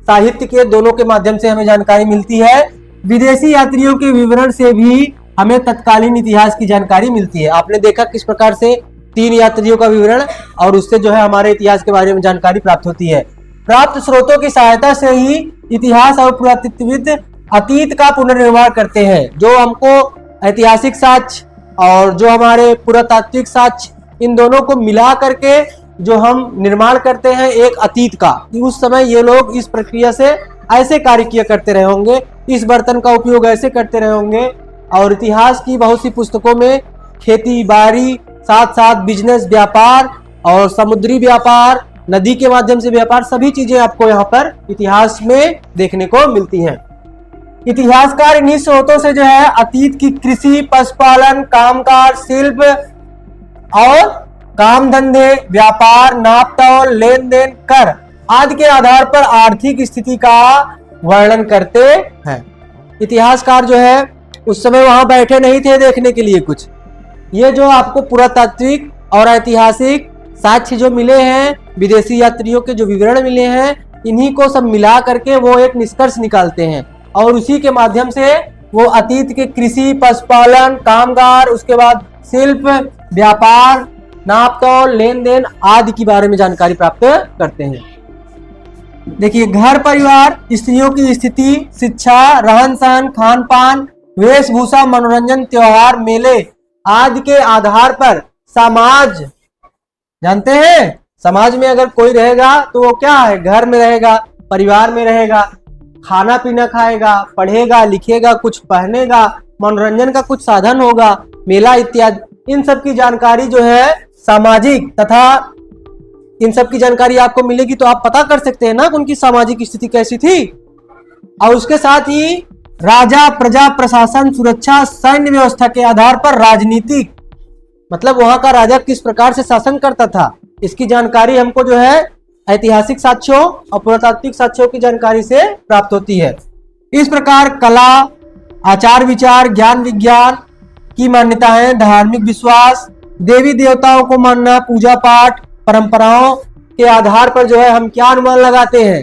साहित्य के दोनों के माध्यम से हमें जानकारी मिलती है। विदेशी यात्रियों के विवरण से भी हमें तत्कालीन इतिहास की जानकारी मिलती है। आपने देखा किस प्रकार से 3 यात्रियों का विवरण और उससे जो है हमारे इतिहास के बारे में जानकारी प्राप्त होती है। प्राप्त स्रोतों की सहायता से ही इतिहास और पुरातत्वविद अतीत का पुनर्निर्माण करते हैं। जो हमको ऐतिहासिक साक्ष्य और जो हमारे पुरातात्विक साक्ष्य, इन दोनों को मिला करके जो हम निर्माण करते हैं एक अतीत का, कि उस समय ये लोग इस प्रक्रिया से ऐसे कार्य किया करते रहे होंगे, इस बर्तन का उपयोग ऐसे करते रहे होंगे। और इतिहास की बहुत सी पुस्तकों में खेती बाड़ी, साथ साथ बिजनेस, व्यापार और समुद्री व्यापार, नदी के माध्यम से व्यापार, सभी चीजें आपको यहाँ पर इतिहास में देखने को मिलती हैं। इतिहासकार इन्हीं स्रोतों से जो है अतीत की कृषि, पशुपालन, कामकाज, शिल्प और काम धंधे, व्यापार, नापतोल, लेन देन, कर आदि के आधार पर आर्थिक स्थिति का वर्णन करते हैं। इतिहासकार जो है उस समय वहां बैठे नहीं थे देखने के लिए कुछ। ये जो आपको पुरातात्विक और ऐतिहासिक साक्ष्य जो मिले हैं, विदेशी यात्रियों के जो विवरण मिले हैं, इन्हीं को सब मिला करके वो एक निष्कर्ष निकालते हैं और उसी के माध्यम से वो अतीत के कृषि, पशुपालन, कामगार, उसके बाद शिल्प, व्यापार, नापतोल, लेन देन आदि के बारे में जानकारी प्राप्त करते हैं। देखिए, घर परिवार, स्त्रियों की स्थिति, शिक्षा, रहन सहन, खान पान, वेशभूषा, मनोरंजन, त्योहार, मेले आदि के आधार पर समाज, जानते हैं समाज में अगर कोई रहेगा तो वो क्या है, घर में रहेगा, परिवार में रहेगा, खाना पीना खाएगा, पढ़ेगा, लिखेगा, कुछ पहनेगा, मनोरंजन का कुछ साधन होगा, मेला इत्यादि। इन सब की जानकारी जो है सामाजिक तथा इन सब की जानकारी आपको मिलेगी तो आप पता कर सकते हैं ना कि उनकी सामाजिक स्थिति कैसी थी। और उसके साथ ही राजा, प्रजा, प्रशासन, सुरक्षा, सैन्य व्यवस्था के आधार पर राजनीतिक, मतलब वहां का राजा किस प्रकार से शासन करता था, इसकी जानकारी हमको जो है ऐतिहासिक साक्ष्यों और पुरातात्विक साक्ष्यों की जानकारी से प्राप्त होती है। इस प्रकार कला, आचार विचार, ज्ञान विज्ञान की मान्यताएं, धार्मिक विश्वास, देवी देवताओं को मानना, पूजा पाठ, परंपराओं के आधार पर जो है हम क्या अनुमान लगाते हैं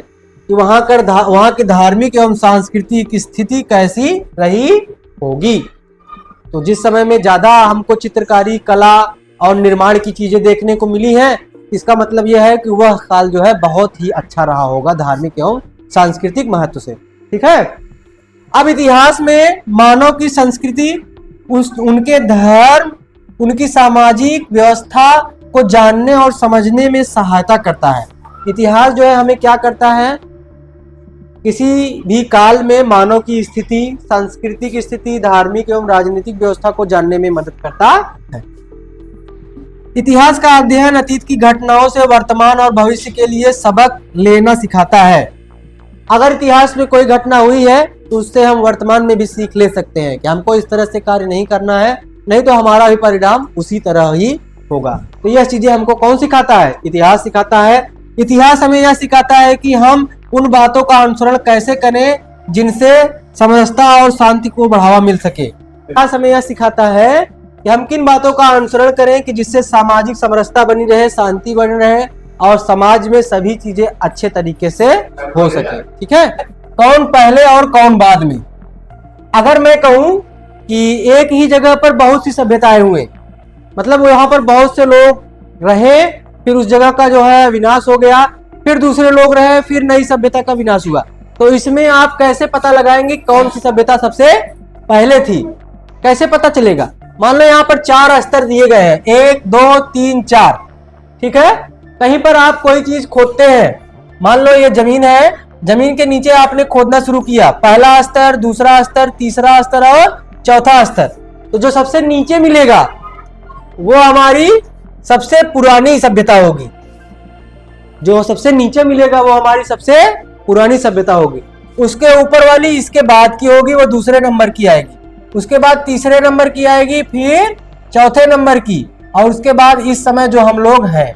कि वहां की धार्मिक एवं सांस्कृतिक स्थिति कैसी रही होगी। तो जिस समय में ज्यादा हमको चित्रकारी, कला और निर्माण की चीजें देखने को मिली हैं, इसका मतलब यह है कि वह काल जो है बहुत ही अच्छा रहा होगा धार्मिक एवं सांस्कृतिक महत्व से। ठीक है, अब इतिहास में मानव की संस्कृति, उनके धर्म, उनकी सामाजिक व्यवस्था को जानने और समझने में सहायता करता है। इतिहास जो है हमें क्या करता है, किसी भी काल में मानव की स्थिति, सांस्कृतिक स्थिति, धार्मिक एवं राजनीतिक व्यवस्था को जानने में मदद करता है। इतिहास का अध्ययन अतीत की घटनाओं से वर्तमान और भविष्य के लिए सबक लेना सिखाता है। अगर इतिहास में कोई घटना हुई है तो उससे हम वर्तमान में भी सीख ले सकते हैं कि हमको इस तरह से कार्य नहीं करना है, नहीं तो हमारा भी परिणाम उसी तरह ही होगा। तो यह चीजें हमको कौन सिखाता है, इतिहास सिखाता है। इतिहास हमें यह सिखाता है कि हम उन बातों का अनुसरण कैसे करें जिनसे समरसता और शांति को बढ़ावा मिल सके। इतिहास हमें यह सिखाता है कि हम किन बातों का अनुसरण करें कि जिससे सामाजिक समरसता बनी रहे, शांति बनी रहे और समाज में सभी चीजें अच्छे तरीके से हो सके। ठीक है, कौन पहले और कौन बाद में। अगर मैं कहूं कि एक ही जगह पर बहुत सी सभ्यताएं हुए, मतलब वहां पर बहुत से लोग रहे, फिर उस जगह का जो है विनाश हो गया, फिर दूसरे लोग रहे, फिर नई सभ्यता का विनाश हुआ, तो इसमें आप कैसे पता लगाएंगे कौन सी सभ्यता सबसे पहले थी, कैसे पता चलेगा। मान लो यहाँ पर 4 स्तर दिए गए हैं, 1 2 3 4। ठीक है, कहीं पर आप कोई चीज खोदते हैं, मान लो ये जमीन है, जमीन के नीचे आपने खोदना शुरू किया, पहला स्तर, दूसरा स्तर, तीसरा स्तर और चौथा स्तर, तो जो सबसे नीचे मिलेगा वो हमारी सबसे पुरानी सभ्यता होगी। जो सबसे नीचे मिलेगा वो हमारी सबसे पुरानी सभ्यता होगी। उसके ऊपर वाली इसके बाद की होगी, वो दूसरे नंबर की आएगी, उसके बाद तीसरे नंबर की आएगी, फिर चौथे नंबर की, और उसके बाद इस समय जो हम लोग हैं।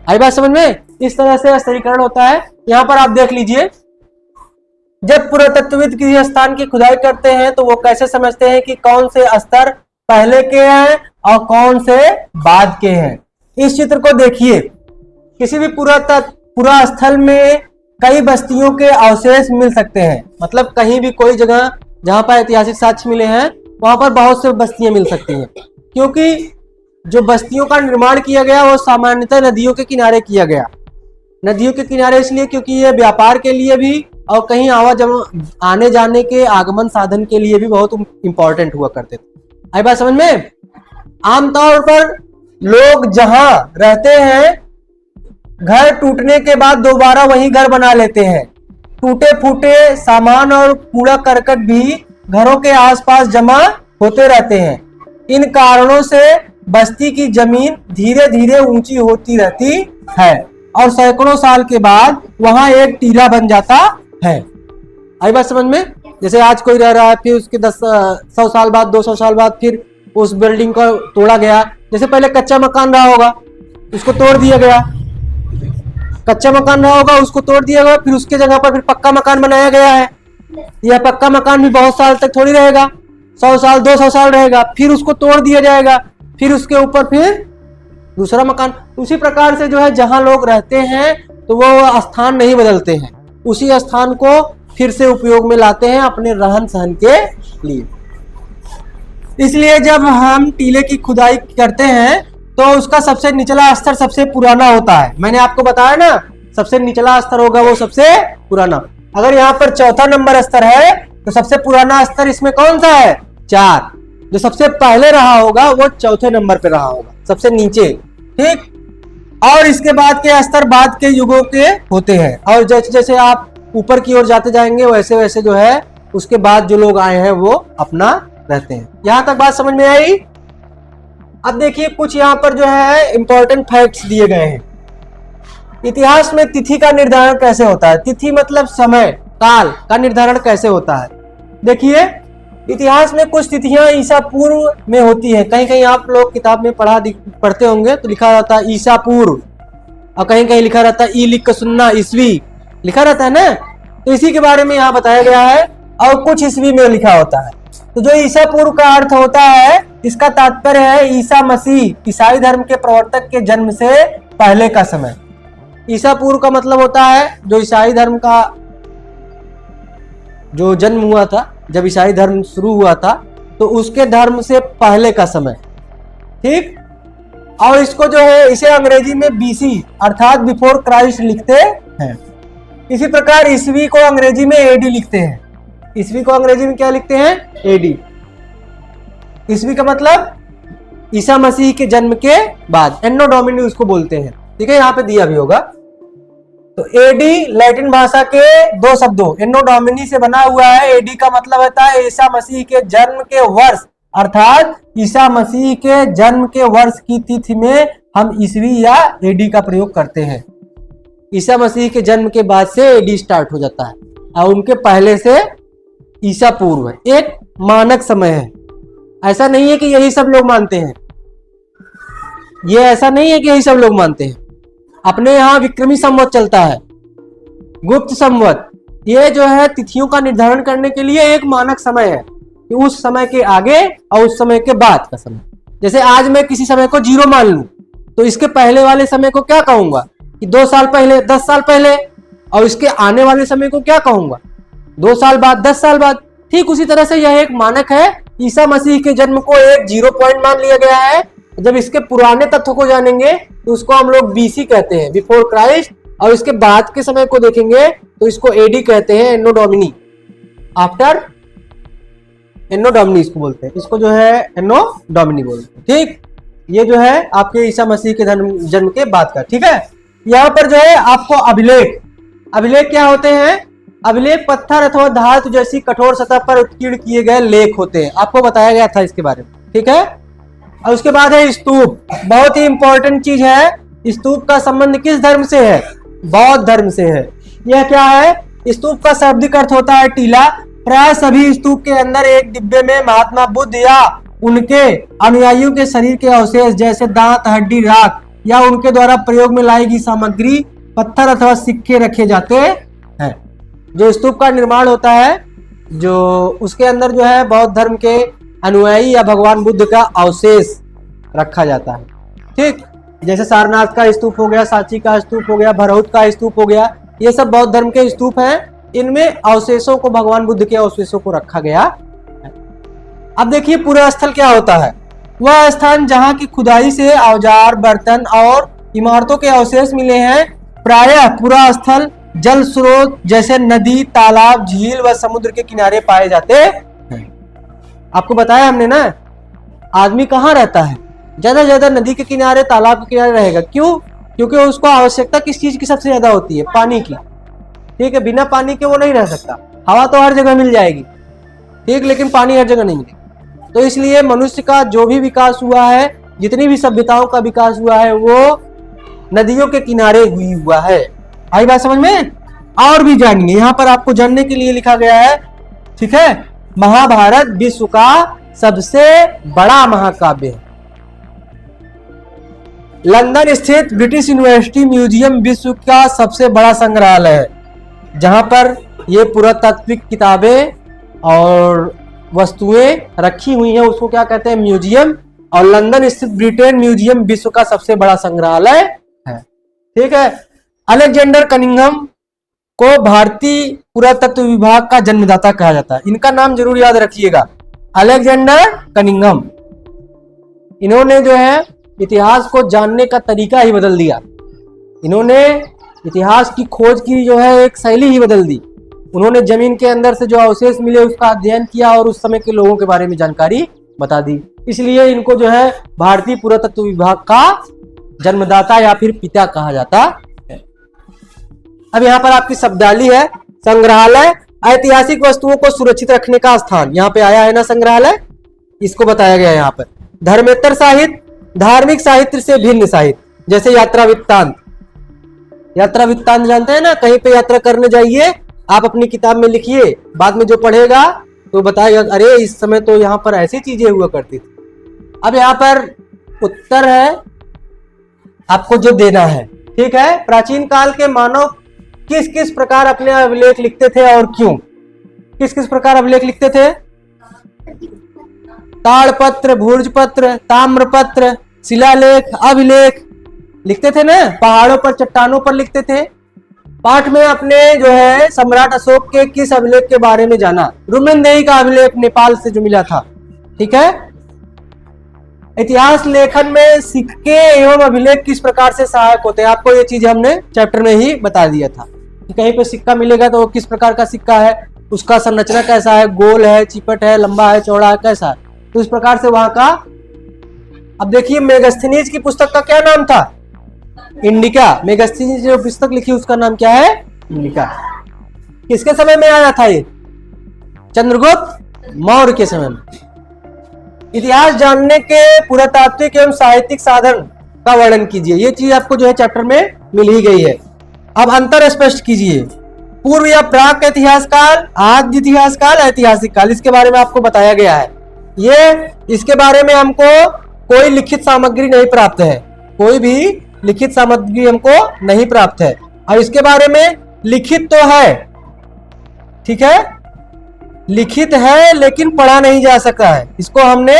आई बात समझ में? इस तरह से स्तरीकरण होता है। यहां पर आप देख लीजिए, जब पुरातत्वविद किसी स्थान की खुदाई करते हैं तो वो कैसे समझते हैं कि कौन से स्तर पहले के हैं और कौन से बाद के हैं। इस चित्र को देखिए, किसी भी पुरा स्थल में कई बस्तियों के अवशेष मिल सकते हैं, मतलब कहीं भी कोई जगह जहां पर ऐतिहासिक साक्ष्य मिले हैं वहां पर बहुत से बस्तियां मिल सकती हैं, क्योंकि जो बस्तियों का निर्माण किया गया वो सामान्यतः नदियों के किनारे किया गया। नदियों के किनारे इसलिए क्योंकि ये व्यापार के लिए भी और कहीं आने जाने के आगमन साधन के लिए भी बहुत इंपॉर्टेंट हुआ करते थे। आई बात समझ में? आमतौर पर लोग जहां रहते हैं, घर टूटने के बाद दोबारा वही घर बना लेते हैं। टूटे फूटे सामान और कूड़ा करकट भी घरों के आसपास जमा होते रहते हैं। इन कारणों से बस्ती की जमीन धीरे धीरे ऊंची होती रहती है और सैकड़ों साल के बाद वहां एक टीला बन जाता है। आई बात समझ में? जैसे आज कोई रह रहा है, फिर उसके 100 साल बाद, 200 साल बाद फिर उस बिल्डिंग को तोड़ा गया। जैसे पहले कच्चा मकान रहा होगा, उसको तोड़ दिया गया, कच्चा मकान रहा होगा उसको तोड़ दिया गया, फिर उसके जगह पर फिर पक्का मकान बनाया गया है। यह पक्का मकान भी बहुत साल तक थोड़ी रहेगा, 100 साल 200 साल रहेगा, फिर उसको तोड़ दिया जाएगा, फिर उसके ऊपर फिर दूसरा मकान। उसी प्रकार से जो है जहां लोग रहते हैं तो वो स्थान नहीं बदलते हैं, उसी स्थान को फिर से उपयोग में लाते हैं अपने रहन सहन के लिए। इसलिए जब हम टीले की खुदाई करते हैं तो उसका सबसे निचला स्तर सबसे पुराना होता है। मैंने आपको बताया ना, सबसे निचला स्तर होगा वो सबसे पुराना। अगर यहाँ पर चौथा नंबर स्तर है तो सबसे पुराना स्तर इसमें कौन सा है? 4। जो सबसे पहले रहा होगा वो चौथे नंबर पे रहा होगा, सबसे नीचे। ठीक। और इसके बाद के स्तर बाद के युगों के होते हैं, और जैसे जैसे आप ऊपर की ओर जाते जाएंगे वैसे वैसे जो है उसके बाद जो लोग आए हैं वो अपना रहते हैं। यहां तक बात समझ में आई? अब देखिए कुछ यहाँ पर जो है इंपॉर्टेंट फैक्ट्स दिए गए हैं। इतिहास में तिथि का निर्धारण कैसे होता है? तिथि मतलब समय काल का निर्धारण कैसे होता है? देखिए इतिहास में कुछ तिथियां ईसा पूर्व में होती है। कहीं कहीं आप लोग किताब में पढ़ते होंगे तो लिखा रहता है ईसा पूर्व, और कहीं कहीं लिखा रहता है ई लिख के सुनना, ईस्वी लिखा रहता है ना। तो इसी के बारे में यहाँ बताया गया है, और कुछ ईस्वी में लिखा होता है। तो जो ईसा पूर्व का अर्थ होता है, इसका तात्पर्य है ईसा मसीह ईसाई धर्म के प्रवर्तक के जन्म से पहले का समय। ईसा पूर्व का मतलब होता है जो ईसाई धर्म का जो जन्म हुआ था, जब ईसाई धर्म शुरू हुआ था तो उसके धर्म से पहले का समय। ठीक। और इसको जो है इसे अंग्रेजी में BC अर्थात बिफोर क्राइस्ट लिखते हैं। इसी प्रकार ईस्वी को अंग्रेजी में AD लिखते हैं। ईस्वी को अंग्रेजी में क्या लिखते हैं? AD। ईस्वी का मतलब ईसा मसीह के जन्म के बाद, एन्नो डोमिनी उसको बोलते हैं। ठीक है, यहाँ पे दिया भी होगा। तो AD लैटिन भाषा के 2 शब्दों एन्नो डोमिनी से बना हुआ है। AD का मतलब होता है ईसा मसीह के जन्म के वर्ष, अर्थात ईसा मसीह के जन्म के वर्ष की तिथि में हम ईस्वी या AD का प्रयोग करते हैं। ईसा मसीह के जन्म के बाद से AD स्टार्ट हो जाता है, और उनके पहले से ईसा पूर्व है। एक मानक समय है, ऐसा नहीं है कि यही सब लोग मानते हैं। ये ऐसा नहीं है कि यही सब लोग मानते हैं। अपने यहाँ विक्रमी संवत चलता है, गुप्त संवत। ये जो है तिथियों का निर्धारण करने के लिए एक मानक समय है कि उस समय के आगे और उस समय के बाद का समय। जैसे आज मैं किसी समय को 0 मान लूं तो इसके पहले वाले समय को क्या कहूंगा कि 2 साल पहले, 10 साल पहले, और इसके आने वाले समय को क्या कहूंगा 2 साल बाद, 10 साल बाद। ठीक उसी तरह से यह एक मानक है। ईसा मसीह के जन्म को एक 0 पॉइंट मान लिया गया है। जब इसके पुराने तथ्यों को जानेंगे तो उसको हम लोग BC कहते हैं, बिफोर क्राइस्ट, और इसके बाद के समय को देखेंगे तो इसको AD कहते हैं, एन्नो डोमिनी, आफ्टर एन्नो डोमिनी इसको बोलते हैं। इसको जो है एन्नो डोमिनी बोलते हैं। ठीक, ये जो है आपके ईसा मसीह के जन्म के बाद का। ठीक है, यहाँ पर जो है आपको अभिलेख, अभिलेख क्या होते हैं? अभिलेख पत्थर अथवा धातु जैसी कठोर सतह पर उत्कीर्ण किए गए लेख होते हैं। आपको बताया गया था इसके बारे में। ठीक है, और उसके बाद है स्तूप। बहुत ही इंपॉर्टेंट चीज है। स्तूप का संबंध किस धर्म से है? बौद्ध धर्म से है। यह क्या है? स्तूप का शाब्दिक अर्थ होता है टीला। प्राय सभी स्तूप के अंदर एक डिब्बे में महात्मा बुद्ध या उनके अनुयायियों के शरीर के अवशेष जैसे दांत, हड्डी, राख या उनके द्वारा प्रयोग में लाई गई सामग्री, पत्थर अथवा सिक्के रखे जाते हैं। जो स्तूप का निर्माण होता है, जो उसके अंदर जो है बौद्ध धर्म के अनुयायी या भगवान बुद्ध का अवशेष रखा जाता है। ठीक, जैसे सारनाथ का स्तूप हो गया, सांची का स्तूप हो गया, भरहुत का स्तूप हो गया, ये सब बौद्ध धर्म के स्तूप हैं। इनमें अवशेषों को, भगवान बुद्ध के अवशेषों को रखा गया। अब देखिए पुरा स्थल क्या होता है। वह स्थान जहां की खुदाई से औजार, बर्तन और इमारतों के अवशेष मिले हैं। प्रायः पुरा स्थल जल स्रोत जैसे नदी, तालाब, झील व समुद्र के किनारे पाए जाते हैं। आपको बताया हमने ना, आदमी कहाँ रहता है, ज्यादा ज्यादा नदी के किनारे, तालाब के किनारे रहेगा। क्यों? क्योंकि उसको आवश्यकता किस चीज की सबसे ज्यादा होती है? पानी की। ठीक है, बिना पानी के वो नहीं रह सकता। हवा तो हर जगह मिल जाएगी, ठीक, लेकिन पानी हर जगह नहीं मिलेगा। तो इसलिए मनुष्य का जो भी विकास हुआ है, जितनी भी सभ्यताओं का विकास हुआ है, वो नदियों के किनारे हुआ है। आई बात समझ में? और भी जानिए, यहाँ पर आपको जानने के लिए लिखा गया है। ठीक है, महाभारत विश्व का सबसे बड़ा महाकाव्य है। लंदन स्थित ब्रिटिश यूनिवर्सिटी म्यूजियम विश्व का सबसे बड़ा संग्रहालय है, जहां पर ये पुरातात्विक किताबें और वस्तुएं रखी हुई हैं, उसको क्या कहते हैं? म्यूजियम। और लंदन स्थित ब्रिटेन म्यूजियम विश्व का सबसे बड़ा संग्रहालय है। ठीक है, अलेक्जेंडर कनिंघम को भारतीय पुरातत्व विभाग का जन्मदाता कहा जाता है। इनका नाम जरूर याद रखिएगा, अलेक्जेंडर कनिंघम। इन्होंने जो है इतिहास को जानने का तरीका ही बदल दिया। इन्होंने इतिहास की खोज की जो है एक शैली ही बदल दी। उन्होंने जमीन के अंदर से जो अवशेष मिले उसका अध्ययन किया और उस समय के लोगों के बारे में जानकारी बता दी। इसलिए इनको जो है भारतीय पुरातत्व विभाग का जन्मदाता या फिर पिता कहा जाता है। अब यहाँ पर आपकी शब्दावली है। संग्रहालय, ऐतिहासिक वस्तुओं को सुरक्षित रखने का स्थान। यहाँ पे आया है ना संग्रहालय, इसको बताया गया है यहाँ पर। धर्मेतर साहित्य, धार्मिक साहित्य से भिन्न साहित्य, जैसे यात्रा वृत्तांत। यात्रा वृत्तांत जानते हैं ना, कहीं पे यात्रा करने जाइए, आप अपनी किताब में लिखिए, बाद में जो पढ़ेगा तो बताएगा अरे इस समय तो यहाँ पर ऐसी चीजें हुआ करती थी। अब यहाँ पर उत्तर है आपको जो देना है। ठीक है, प्राचीन काल के मानव किस किस प्रकार अपने अभिलेख लिखते थे और क्यों? किस किस प्रकार अभिलेख लिखते थे? ताड़पत्र, भूर्जपत्र, ताम्रपत्र, शिलालेख, अभिलेख लिखते थे ना। पहाड़ों पर, चट्टानों पर लिखते थे। पाठ में अपने जो है सम्राट अशोक के किस अभिलेख के बारे में जाना? रुमेनदेही का अभिलेख नेपाल से जो मिला था। ठीक है, इतिहास लेखन में सिक्के एवं अभिलेख किस प्रकार से सहायक होते हैं? आपको ये चीज हमने चैप्टर में ही बता दिया था कि कहीं पे सिक्का मिलेगा तो किस प्रकार का सिक्का है, उसका संरचना कैसा है, गोल है, चिपट है, लंबा है, चौड़ा है, कैसा है, तो इस प्रकार से वहां का। अब देखिए मेगास्थनीज की पुस्तक का क्या नाम था? इंडिका। मेगास्थनीज जो पुस्तक लिखी उसका नाम क्या है? इंडिका। किसके समय में आया था ये? चंद्रगुप्त मौर्य के समय में। इतिहास जानने के पुरातात्विक एवं साहित्यिक साधन का वर्णन कीजिए। ये चीज आपको जो है चैप्टर में मिल ही गई है। अब अंतर स्पष्ट कीजिए। पूर्व या प्राक इतिहास काल, आद्य इतिहास काल, ऐतिहासिक काल, इसके बारे में आपको बताया गया है। ये इसके बारे में हमको कोई लिखित सामग्री नहीं प्राप्त है, कोई भी लिखित सामग्री हमको नहीं प्राप्त है। और इसके बारे में लिखित तो है, ठीक है, लिखित है लेकिन पढ़ा नहीं जा सकता है, इसको हमने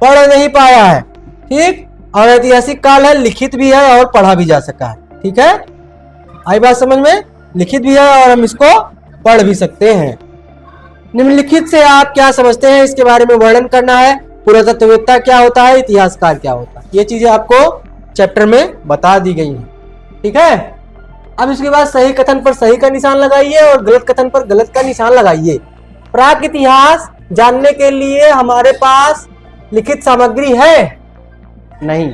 पढ़ नहीं पाया है। ठीक, और ऐतिहासिक काल है, लिखित भी है और पढ़ा भी जा सका है। ठीक है, आई बात समझ में? लिखित भी है और हम इसको पढ़ भी सकते हैं। निम्नलिखित से आप क्या समझते हैं, इसके बारे में वर्णन करना है। पुरातत्ववेत्ता क्या होता है, इतिहासकार क्या होता है, ये चीजें आपको चैप्टर में बता दी गई हैं। ठीक है, अब इसके बाद सही कथन पर सही का निशान लगाइए और गलत कथन पर गलत का निशान लगाइए। प्राक इतिहास जानने के लिए हमारे पास लिखित सामग्री है नहीं,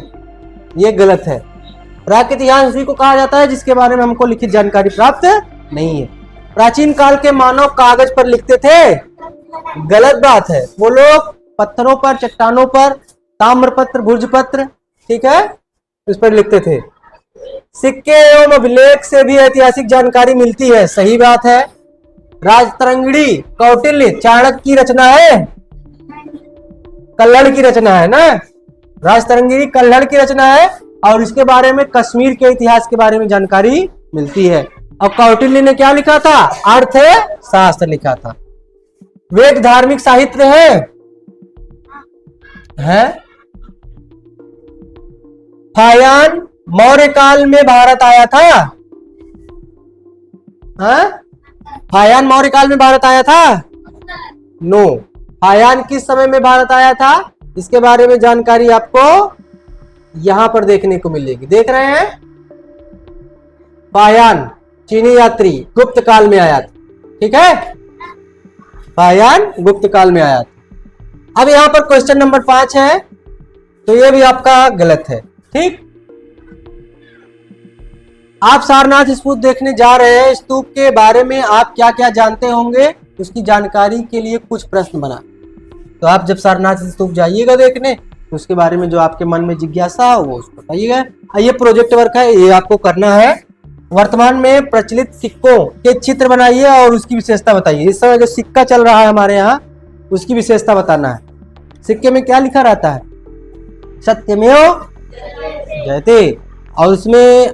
ये गलत है। प्राक इतिहास उसी को कहा जाता है जिसके बारे में हमको लिखित जानकारी प्राप्त नहीं है। प्राचीन काल के मानव कागज पर लिखते थे, गलत बात है। वो लोग पत्थरों पर, चट्टानों पर, ताम्रपत्र, भुर्जपत्र, ठीक है, इस पर लिखते थे। सिक्के एवं अभिलेख से भी ऐतिहासिक जानकारी मिलती है, सही बात है। राजतरंगिणी कौटिल्य चाणक्य की रचना है, कल्हड़ की रचना है ना। राजतरंगिणी कल्हड़ की रचना है और इसके बारे में कश्मीर के इतिहास के बारे में जानकारी मिलती है। और कौटिल्य ने क्या लिखा था? अर्थशास्त्र लिखा था। वेद धार्मिक साहित्य है? फायान मौर्य काल में भारत आया था? फायान मौर्य काल में भारत आया था? नो। फायान किस समय में भारत आया था? इसके बारे में जानकारी आपको यहां पर देखने को मिलेगी। देख रहे हैं? फायान चीनी यात्री गुप्त काल में आया था। ठीक है, फायान गुप्त काल में आया था। अब यहां पर क्वेश्चन नंबर 5 है, तो ये भी आपका गलत है। ठीक, आप सारनाथ स्तूप देखने जा रहे हैं। स्तूप के बारे में आप क्या क्या जानते होंगे, उसकी जानकारी के लिए कुछ प्रश्न बना। तो आप जब सारनाथ स्तूप जाइएगा देखने, तो उसके बारे में जो आपके मन में जिज्ञासा हो वो उसको बताइएगा। ये प्रोजेक्ट वर्क है, ये आपको करना है। वर्तमान में प्रचलित सिक्कों के चित्र बनाइए और उसकी विशेषता बताइए। इस समय जो सिक्का चल रहा है हमारे यहाँ, उसकी विशेषता बताना है। सिक्के में क्या लिखा रहता है? सत्यमेव जयते, और उसमें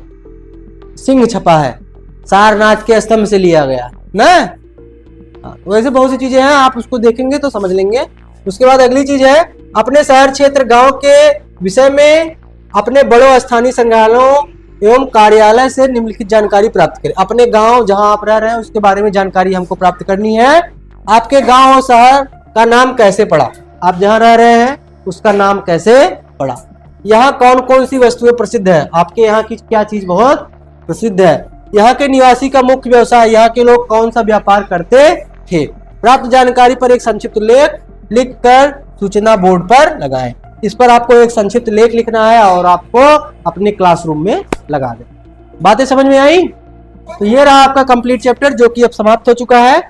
सिंह छपा है, सारनाथ के स्तंभ से लिया गया ना। वैसे बहुत सी चीजें हैं, आप उसको देखेंगे तो समझ लेंगे। उसके बाद अगली चीज है, अपने शहर क्षेत्र गांव के विषय में अपने बड़ों स्थानीय संग्रहालयों एवं कार्यालय से निम्नलिखित जानकारी प्राप्त करें। अपने गांव जहां आप रह रहे हैं उसके बारे में जानकारी हमको प्राप्त करनी है। आपके गांव और शहर का नाम कैसे पड़ा? आप जहां रह रहे हैं उसका नाम कैसे पड़ा? यहाँ कौन कौन सी वस्तुएं प्रसिद्ध है? आपके यहाँ की क्या चीज बहुत प्रसिद्ध है? यहाँ के निवासी का मुख्य व्यवसाय, यहाँ के लोग कौन सा व्यापार करते थे? प्राप्त जानकारी पर एक संक्षिप्त लेख लिखकर सूचना बोर्ड पर लगाएं। इस पर आपको एक संक्षिप्त लेख लिखना है और आपको अपने क्लासरूम में लगा दें। बातें समझ में आई? तो ये रहा आपका कंप्लीट चैप्टर, जो कि अब समाप्त हो चुका है।